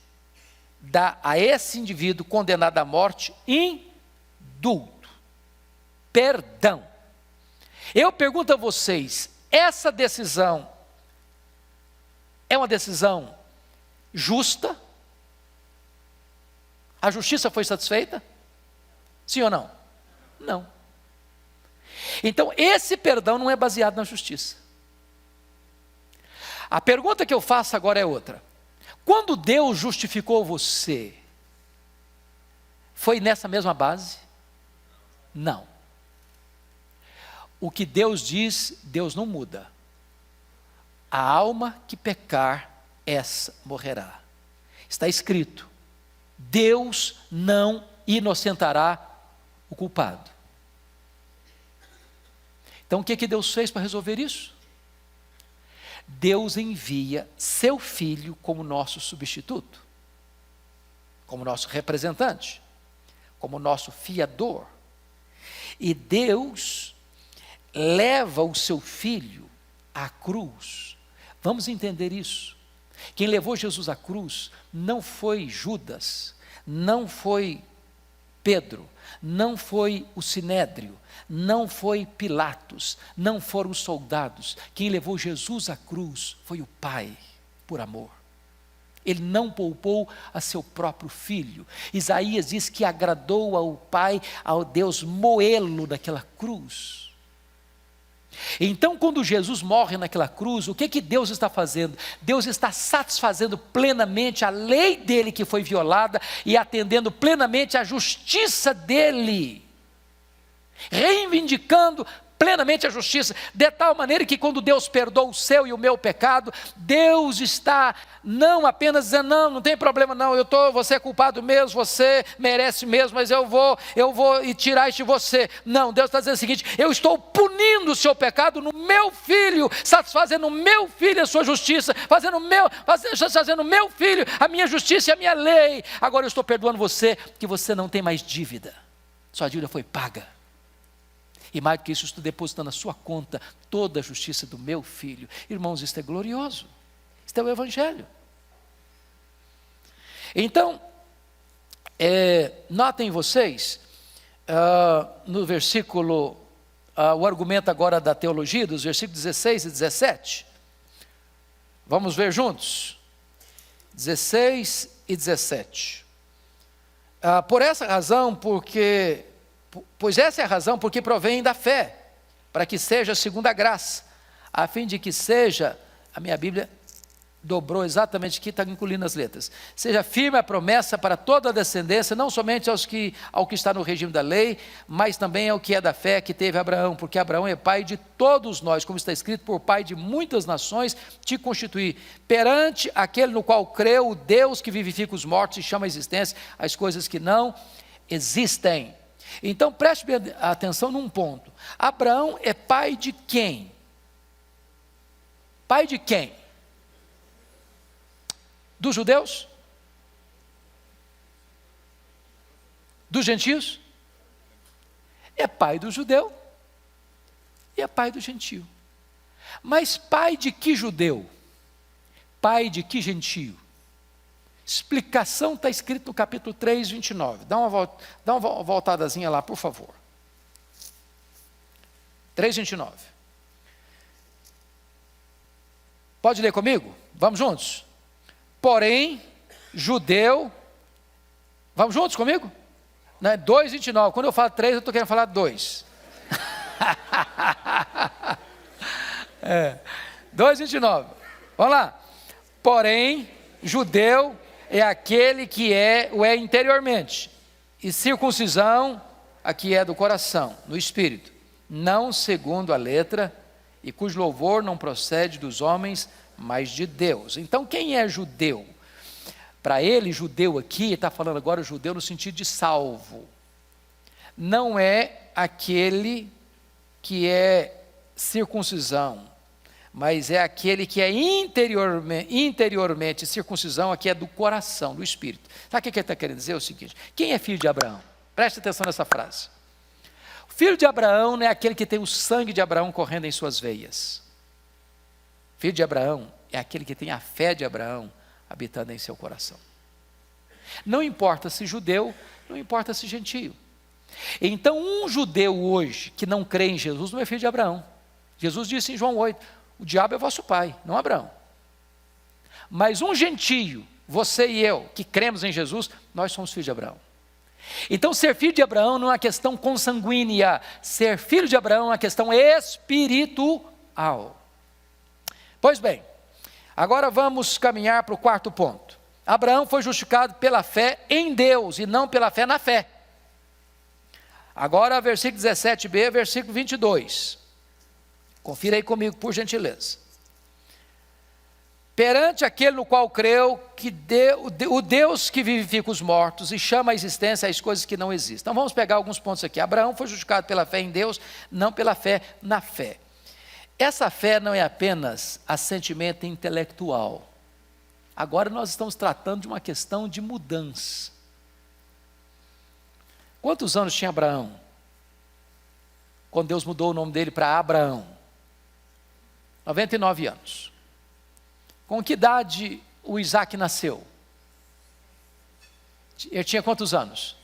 dá a esse indivíduo condenado à morte indulto, perdão. Eu pergunto a vocês, essa decisão é uma decisão justa? A justiça foi satisfeita? Sim ou não? Não. Então, esse perdão não é baseado na justiça. A pergunta que eu faço agora é outra. Quando Deus justificou você, foi nessa mesma base? Não. O que Deus diz, Deus não muda. A alma que pecar, essa morrerá. Está escrito, Deus não inocentará o culpado. Então o que Deus fez para resolver isso? Deus envia seu Filho como nosso substituto, como nosso representante, como nosso fiador. E Deus leva o seu Filho à cruz. Vamos entender isso. Quem levou Jesus à cruz não foi Judas, não foi Pedro, não foi o Sinédrio, não foi Pilatos, não foram os soldados. Quem levou Jesus à cruz foi o Pai, por amor. Ele não poupou a seu próprio filho. Isaías diz que agradou ao Pai, ao Deus, moê-lo daquela cruz. Então, quando Jesus morre naquela cruz, o que Deus está fazendo? Deus está satisfazendo plenamente a lei dele que foi violada e atendendo plenamente à justiça dele, reivindicando plenamente a justiça, de tal maneira que quando Deus perdoa o seu e o meu pecado, Deus está não apenas dizendo, não tem problema não, você é culpado mesmo, você merece mesmo, mas eu vou e tirar isso de você. Não, Deus está dizendo o seguinte, eu estou punindo o seu pecado no meu filho, satisfazendo o meu filho a sua justiça, fazendo o meu filho a minha justiça e a minha lei. Agora eu estou perdoando você, que você não tem mais dívida, sua dívida foi paga. E mais do que isso, estou depositando na sua conta toda a justiça do meu filho. Irmãos, isso é glorioso. Isso é o Evangelho. Então, notem vocês, no versículo, o argumento agora da teologia, dos versículos 16 e 17. Vamos ver juntos. 16 e 17. Por essa razão, pois essa é a razão porque provém da fé, para que seja segundo a graça, a fim de que seja, a minha Bíblia dobrou exatamente aqui, está incluindo as letras, seja firme a promessa para toda a descendência, não somente ao que está no regime da lei, mas também ao que é da fé que teve Abraão, porque Abraão é pai de todos nós, como está escrito, por pai de muitas nações te constituí, perante aquele no qual creu, o Deus que vivifica os mortos e chama à existência as coisas que não existem. Então preste atenção num ponto. Abraão é pai de quem? Pai de quem? Dos judeus? Dos gentios? É pai do judeu e é pai do gentio. Mas pai de que judeu? Pai de que gentio? Explicação está escrito no capítulo 3, 29. Dá uma voltadazinha lá, por favor. 3, 29. Pode ler comigo? Vamos juntos? Porém, judeu... Vamos juntos comigo? Não, 2, 29. Quando eu falo 3, eu estou querendo falar 2. 2, 29. Vamos lá. Porém, judeu... é aquele que o é interiormente, e circuncisão, a que é do coração, no espírito, não segundo a letra, e cujo louvor não procede dos homens, mas de Deus. Então, quem é judeu? Para ele, judeu aqui, está falando agora judeu no sentido de salvo, não é aquele que é circuncisão, mas é aquele que é interiormente circuncisão, aqui é do coração, do espírito. Sabe o que ele está querendo dizer? É o seguinte, quem é filho de Abraão? Preste atenção nessa frase. O filho de Abraão não é aquele que tem o sangue de Abraão correndo em suas veias. Filho de Abraão é aquele que tem a fé de Abraão habitando em seu coração. Não importa se judeu, não importa se gentio. Então um judeu hoje que não crê em Jesus não é filho de Abraão. Jesus disse em João 8, o diabo é vosso pai, não Abraão. Mas um gentio, você e eu, que cremos em Jesus, nós somos filhos de Abraão. Então ser filho de Abraão não é uma questão consanguínea, ser filho de Abraão é uma questão espiritual. Pois bem, agora vamos caminhar para o quarto ponto. Abraão foi justificado pela fé em Deus e não pela fé na fé. Agora versículo 17b, versículo 22. Confira aí comigo, por gentileza. Perante aquele no qual creu, o Deus que vivifica os mortos e chama à existência as coisas que não existem. Então vamos pegar alguns pontos aqui. Abraão foi justificado pela fé em Deus, não pela fé na fé. Essa fé não é apenas assentimento intelectual. Agora nós estamos tratando de uma questão de mudança. Quantos anos tinha Abraão? Quando Deus mudou o nome dele para Abraão? 99 anos. Com que idade o Isaac nasceu? Ele tinha quantos anos?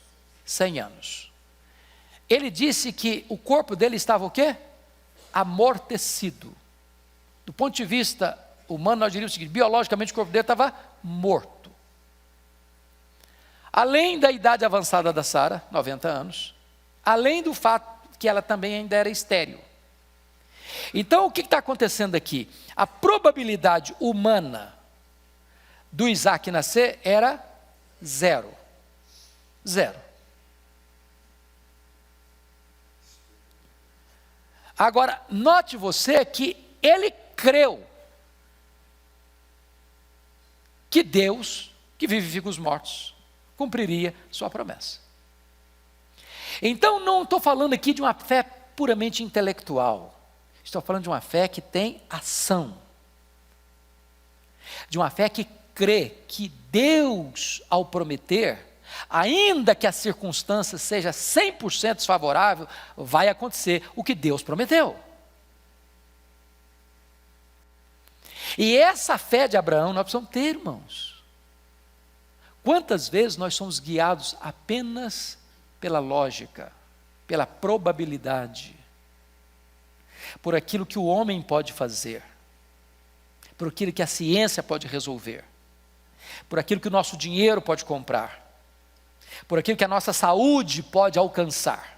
100 anos. Ele disse que o corpo dele estava o quê? Amortecido. Do ponto de vista humano, nós diríamos o seguinte, biologicamente o corpo dele estava morto. Além da idade avançada da Sara, 90 anos, além do fato que ela também ainda era estéril. Então, o que está acontecendo aqui? A probabilidade humana do Isaac nascer era zero. Zero. Agora, note você que ele creu que Deus, que vivifica os mortos, cumpriria sua promessa. Então, não estou falando aqui de uma fé puramente intelectual. Estou falando de uma fé que tem ação. De uma fé que crê que Deus, ao prometer, ainda que a circunstância seja 100% desfavorável, vai acontecer o que Deus prometeu. E essa fé de Abraão nós precisamos ter, irmãos. Quantas vezes nós somos guiados apenas pela lógica, pela probabilidade, por aquilo que o homem pode fazer, por aquilo que a ciência pode resolver, por aquilo que o nosso dinheiro pode comprar, por aquilo que a nossa saúde pode alcançar.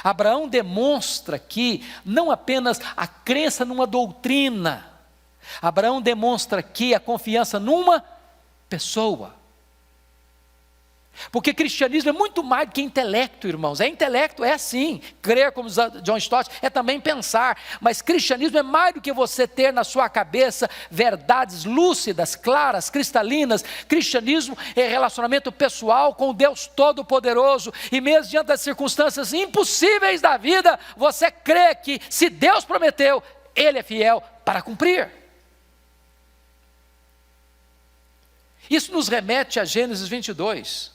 Abraão demonstra aqui não apenas a crença numa doutrina, Abraão demonstra aqui a confiança numa pessoa. Porque cristianismo é muito mais do que intelecto, irmãos. É intelecto, é sim. Crer, como John Stott, é também pensar. Mas cristianismo é mais do que você ter na sua cabeça verdades lúcidas, claras, cristalinas. Cristianismo é relacionamento pessoal com o Deus Todo-Poderoso. E mesmo diante das circunstâncias impossíveis da vida, você crê que se Deus prometeu, Ele é fiel para cumprir. Isso nos remete a Gênesis 22.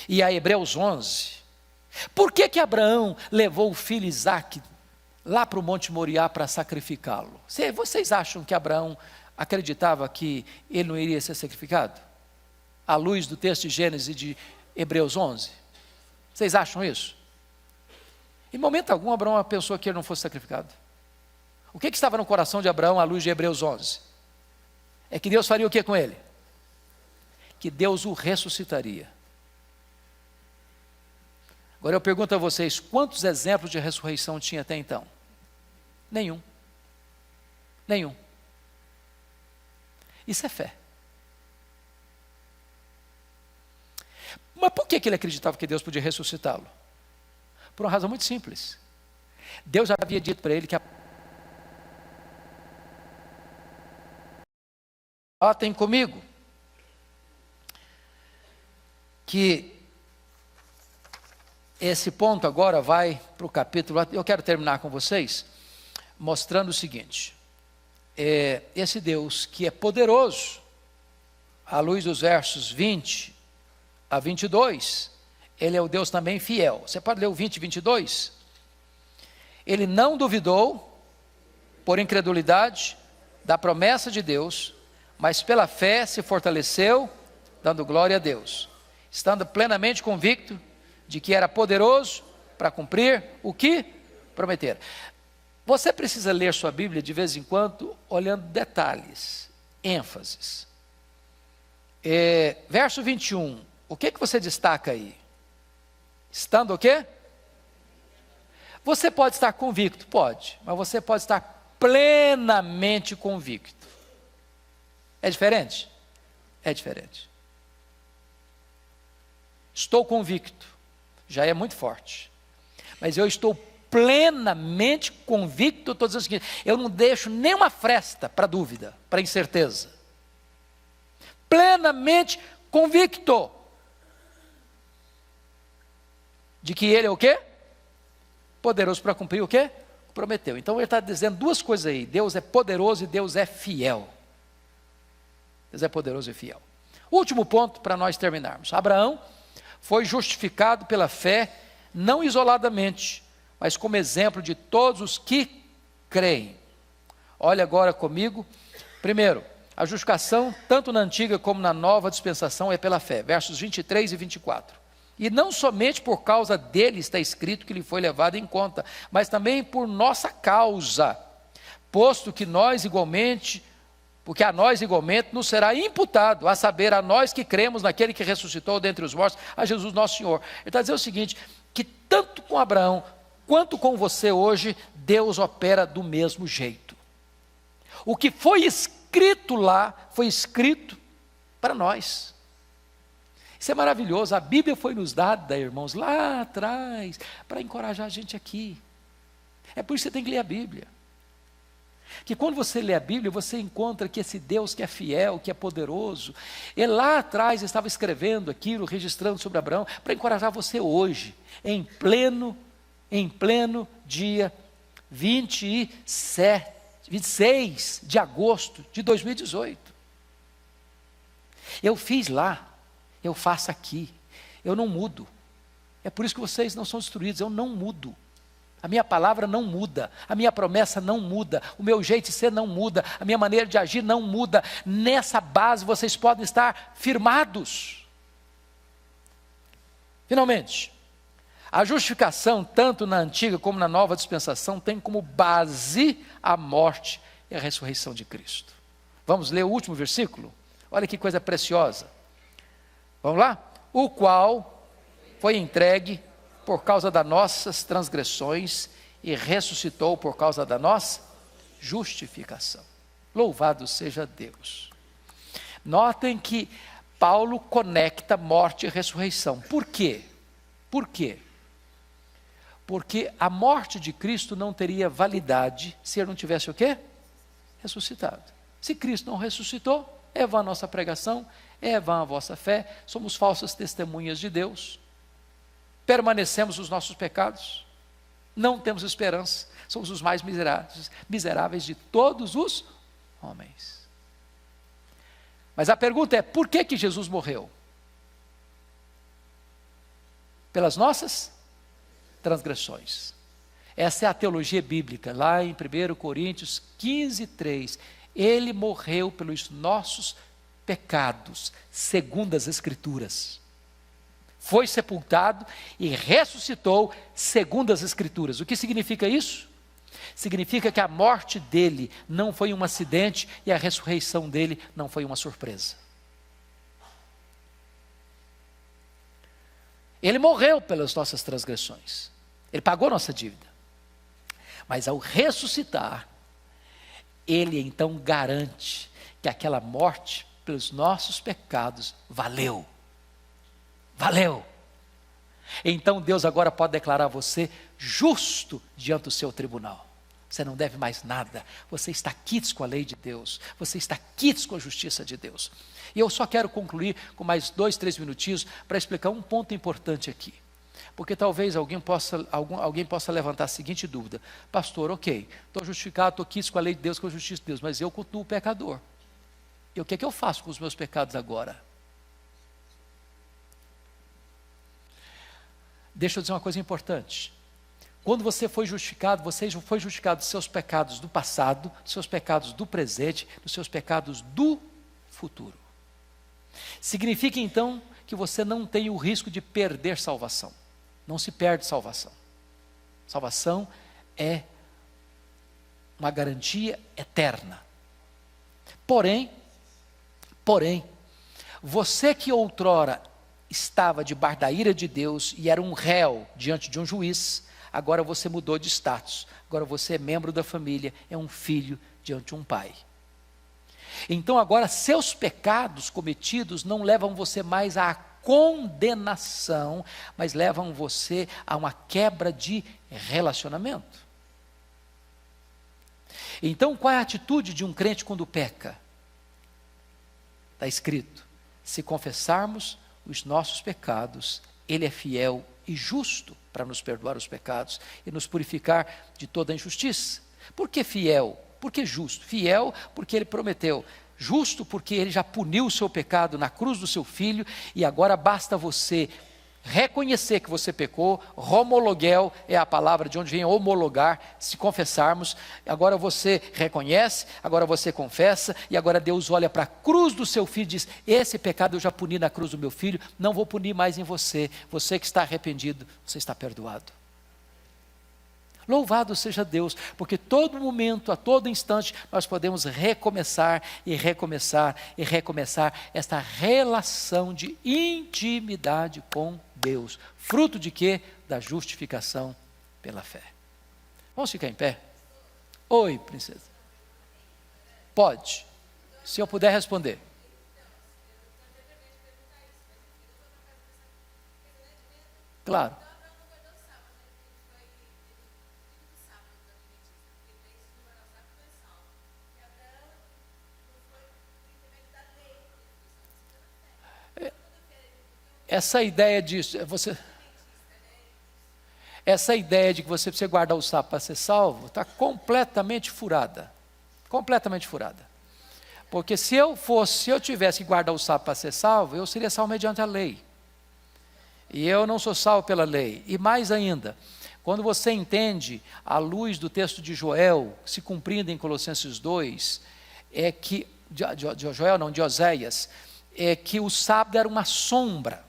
E a Hebreus 11, por que Abraão levou o filho Isaque lá para o Monte Moriá para sacrificá-lo? Vocês acham que Abraão acreditava que ele não iria ser sacrificado? À luz do texto de Gênesis e de Hebreus 11? Vocês acham isso? Em momento algum Abraão pensou que ele não fosse sacrificado. O que estava no coração de Abraão à luz de Hebreus 11? É que Deus faria o que com ele? Que Deus o ressuscitaria. Agora eu pergunto a vocês, quantos exemplos de ressurreição tinha até então? Nenhum. Nenhum. Isso é fé. Mas por que ele acreditava que Deus podia ressuscitá-lo? Por uma razão muito simples. Deus já havia dito para ele que tem comigo que esse ponto agora vai para o capítulo, eu quero terminar com vocês, mostrando o seguinte, esse Deus que é poderoso, à luz dos versos 20 a 22, Ele é o Deus também fiel. Você pode ler o 20 e 22? Ele não duvidou, por incredulidade, da promessa de Deus, mas pela fé se fortaleceu, dando glória a Deus, estando plenamente convicto de que era poderoso para cumprir o que prometera. Você precisa ler sua Bíblia de vez em quando, olhando detalhes, ênfases. Verso 21, o que você destaca aí? Estando o quê? Você pode estar convicto, pode, mas você pode estar plenamente convicto. É diferente? É diferente. Estou convicto. Já é muito forte, mas eu estou plenamente convicto, eu estou dizendo o seguinte, eu não deixo nenhuma fresta para dúvida, para incerteza, plenamente convicto, de que Ele é o quê? Poderoso para cumprir o quê? Prometeu. Então ele está dizendo duas coisas aí, Deus é poderoso e Deus é fiel. Deus é poderoso e fiel. Último ponto para nós terminarmos, Abraão foi justificado pela fé, não isoladamente, mas como exemplo de todos os que creem. Olha agora comigo. Primeiro, a justificação, tanto na antiga como na nova dispensação, é pela fé. Versos 23 e 24. E não somente por causa dele está escrito que ele foi levado em conta, mas também por nossa causa, posto que nós igualmente... porque a nós igualmente nos será imputado, a saber, a nós que cremos naquele que ressuscitou dentre os mortos, a Jesus nosso Senhor. Ele está dizendo o seguinte, que tanto com Abraão, quanto com você hoje, Deus opera do mesmo jeito. O que foi escrito lá, foi escrito para nós. Isso é maravilhoso. A Bíblia foi nos dada, irmãos, lá atrás, para encorajar a gente aqui. É por isso que você tem que ler a Bíblia. Que quando você lê a Bíblia, você encontra que esse Deus que é fiel, que é poderoso, ele lá atrás estava escrevendo aquilo, registrando sobre Abraão, para encorajar você hoje, em pleno dia 26 de agosto de 2018. Eu fiz lá, eu faço aqui, eu não mudo. É por isso que vocês não são destruídos, eu não mudo. A minha palavra não muda, a minha promessa não muda, o meu jeito de ser não muda, a minha maneira de agir não muda. Nessa base vocês podem estar firmados. Finalmente, a justificação, tanto na antiga como na nova dispensação, tem como base a morte e a ressurreição de Cristo. Vamos ler o último versículo? Olha que coisa preciosa. Vamos lá? O qual foi entregue por causa das nossas transgressões e ressuscitou por causa da nossa justificação. Louvado seja Deus. Notem que Paulo conecta morte e ressurreição. Por quê? Por quê? Porque a morte de Cristo não teria validade se ele não tivesse o quê? Ressuscitado. Se Cristo não ressuscitou, é vã a nossa pregação, é vã a vossa fé, somos falsas testemunhas de Deus. Permanecemos nos nossos pecados, não temos esperança, somos os mais miseráveis de todos os homens. Mas a pergunta é, por que Jesus morreu? Pelas nossas transgressões. Essa é a teologia bíblica, lá em 1 Coríntios 15:3. Ele morreu pelos nossos pecados, segundo as Escrituras. Foi sepultado e ressuscitou segundo as Escrituras. O que significa isso? Significa que a morte dele não foi um acidente e a ressurreição dele não foi uma surpresa. Ele morreu pelas nossas transgressões. Ele pagou nossa dívida. Mas ao ressuscitar, ele então garante que aquela morte pelos nossos pecados valeu. Valeu. Então Deus agora pode declarar você justo diante do seu tribunal. Você não deve mais nada. Você está quites com a lei de Deus. Você está quites com a justiça de Deus. E eu só quero concluir com mais 2, 3 minutinhos para explicar um ponto importante aqui. Porque talvez alguém possa levantar a seguinte dúvida. Pastor, ok, estou justificado, estou quites com a lei de Deus, com a justiça de Deus, mas eu continuo pecador. E o que é que eu faço com os meus pecados agora? Deixa eu dizer uma coisa importante. Quando você foi justificado dos seus pecados do passado, dos seus pecados do presente, dos seus pecados do futuro. Significa então que você não tem o risco de perder salvação. Não se perde salvação. Salvação é uma garantia eterna. Porém, você que outrora estava debaixo da ira de Deus e era um réu diante de um juiz, agora você mudou de status, agora você é membro da família, é um filho diante de um pai. Então agora seus pecados cometidos não levam você mais à condenação, mas levam você a uma quebra de relacionamento. Então qual é a atitude de um crente quando peca? Está escrito, se confessarmos os nossos pecados, Ele é fiel e justo para nos perdoar os pecados e nos purificar de toda a injustiça. Por que fiel? Por que justo? Fiel porque Ele prometeu. Justo porque Ele já puniu o seu pecado na cruz do seu Filho e agora basta você reconhecer que você pecou. Homologuel é a palavra de onde vem homologar, se confessarmos. Agora você reconhece, agora você confessa e agora Deus olha para a cruz do seu Filho e diz, esse pecado eu já puni na cruz do meu Filho, não vou punir mais em você. Você que está arrependido, você está perdoado. Louvado seja Deus, porque todo momento, a todo instante, nós podemos recomeçar e recomeçar e recomeçar esta relação de intimidade com Deus. Fruto de quê? Da justificação pela fé. Vamos ficar em pé? Oi, princesa. Pode, se eu puder responder. Claro. Essa ideia disso, essa ideia de que você precisa guardar o sábado para ser salvo, está completamente furada. Completamente furada. Porque se eu tivesse que guardar o sábado para ser salvo, eu seria salvo mediante a lei. E eu não sou salvo pela lei. E mais ainda, quando você entende, à luz do texto de Joel, se cumprindo em Colossenses 2, é que, de Oséias, é que o sábado era uma sombra.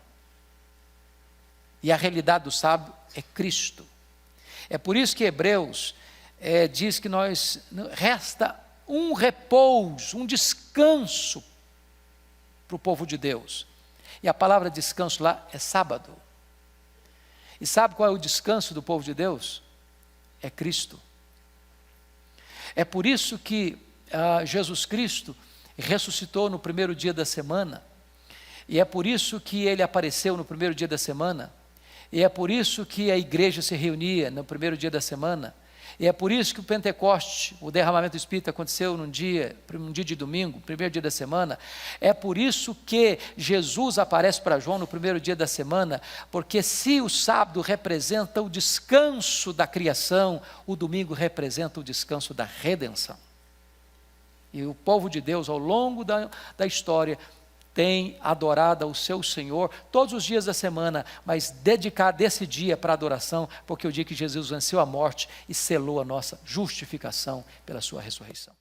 E a realidade do sábado é Cristo. É por isso que Hebreus diz que resta um repouso, um descanso para o povo de Deus. E a palavra descanso lá é sábado. E sabe qual é o descanso do povo de Deus? É Cristo. É por isso que Jesus Cristo ressuscitou no primeiro dia da semana. E é por isso que ele apareceu no primeiro dia da semana. E é por isso que a igreja se reunia no primeiro dia da semana. E é por isso que o Pentecoste, o derramamento do Espírito aconteceu num dia de domingo, primeiro dia da semana. É por isso que Jesus aparece para João no primeiro dia da semana, porque se o sábado representa o descanso da criação, o domingo representa o descanso da redenção. E o povo de Deus, ao longo da história, tem adorado ao seu Senhor todos os dias da semana, mas dedicado esse dia para adoração, porque é o dia que Jesus venceu a morte e selou a nossa justificação pela sua ressurreição.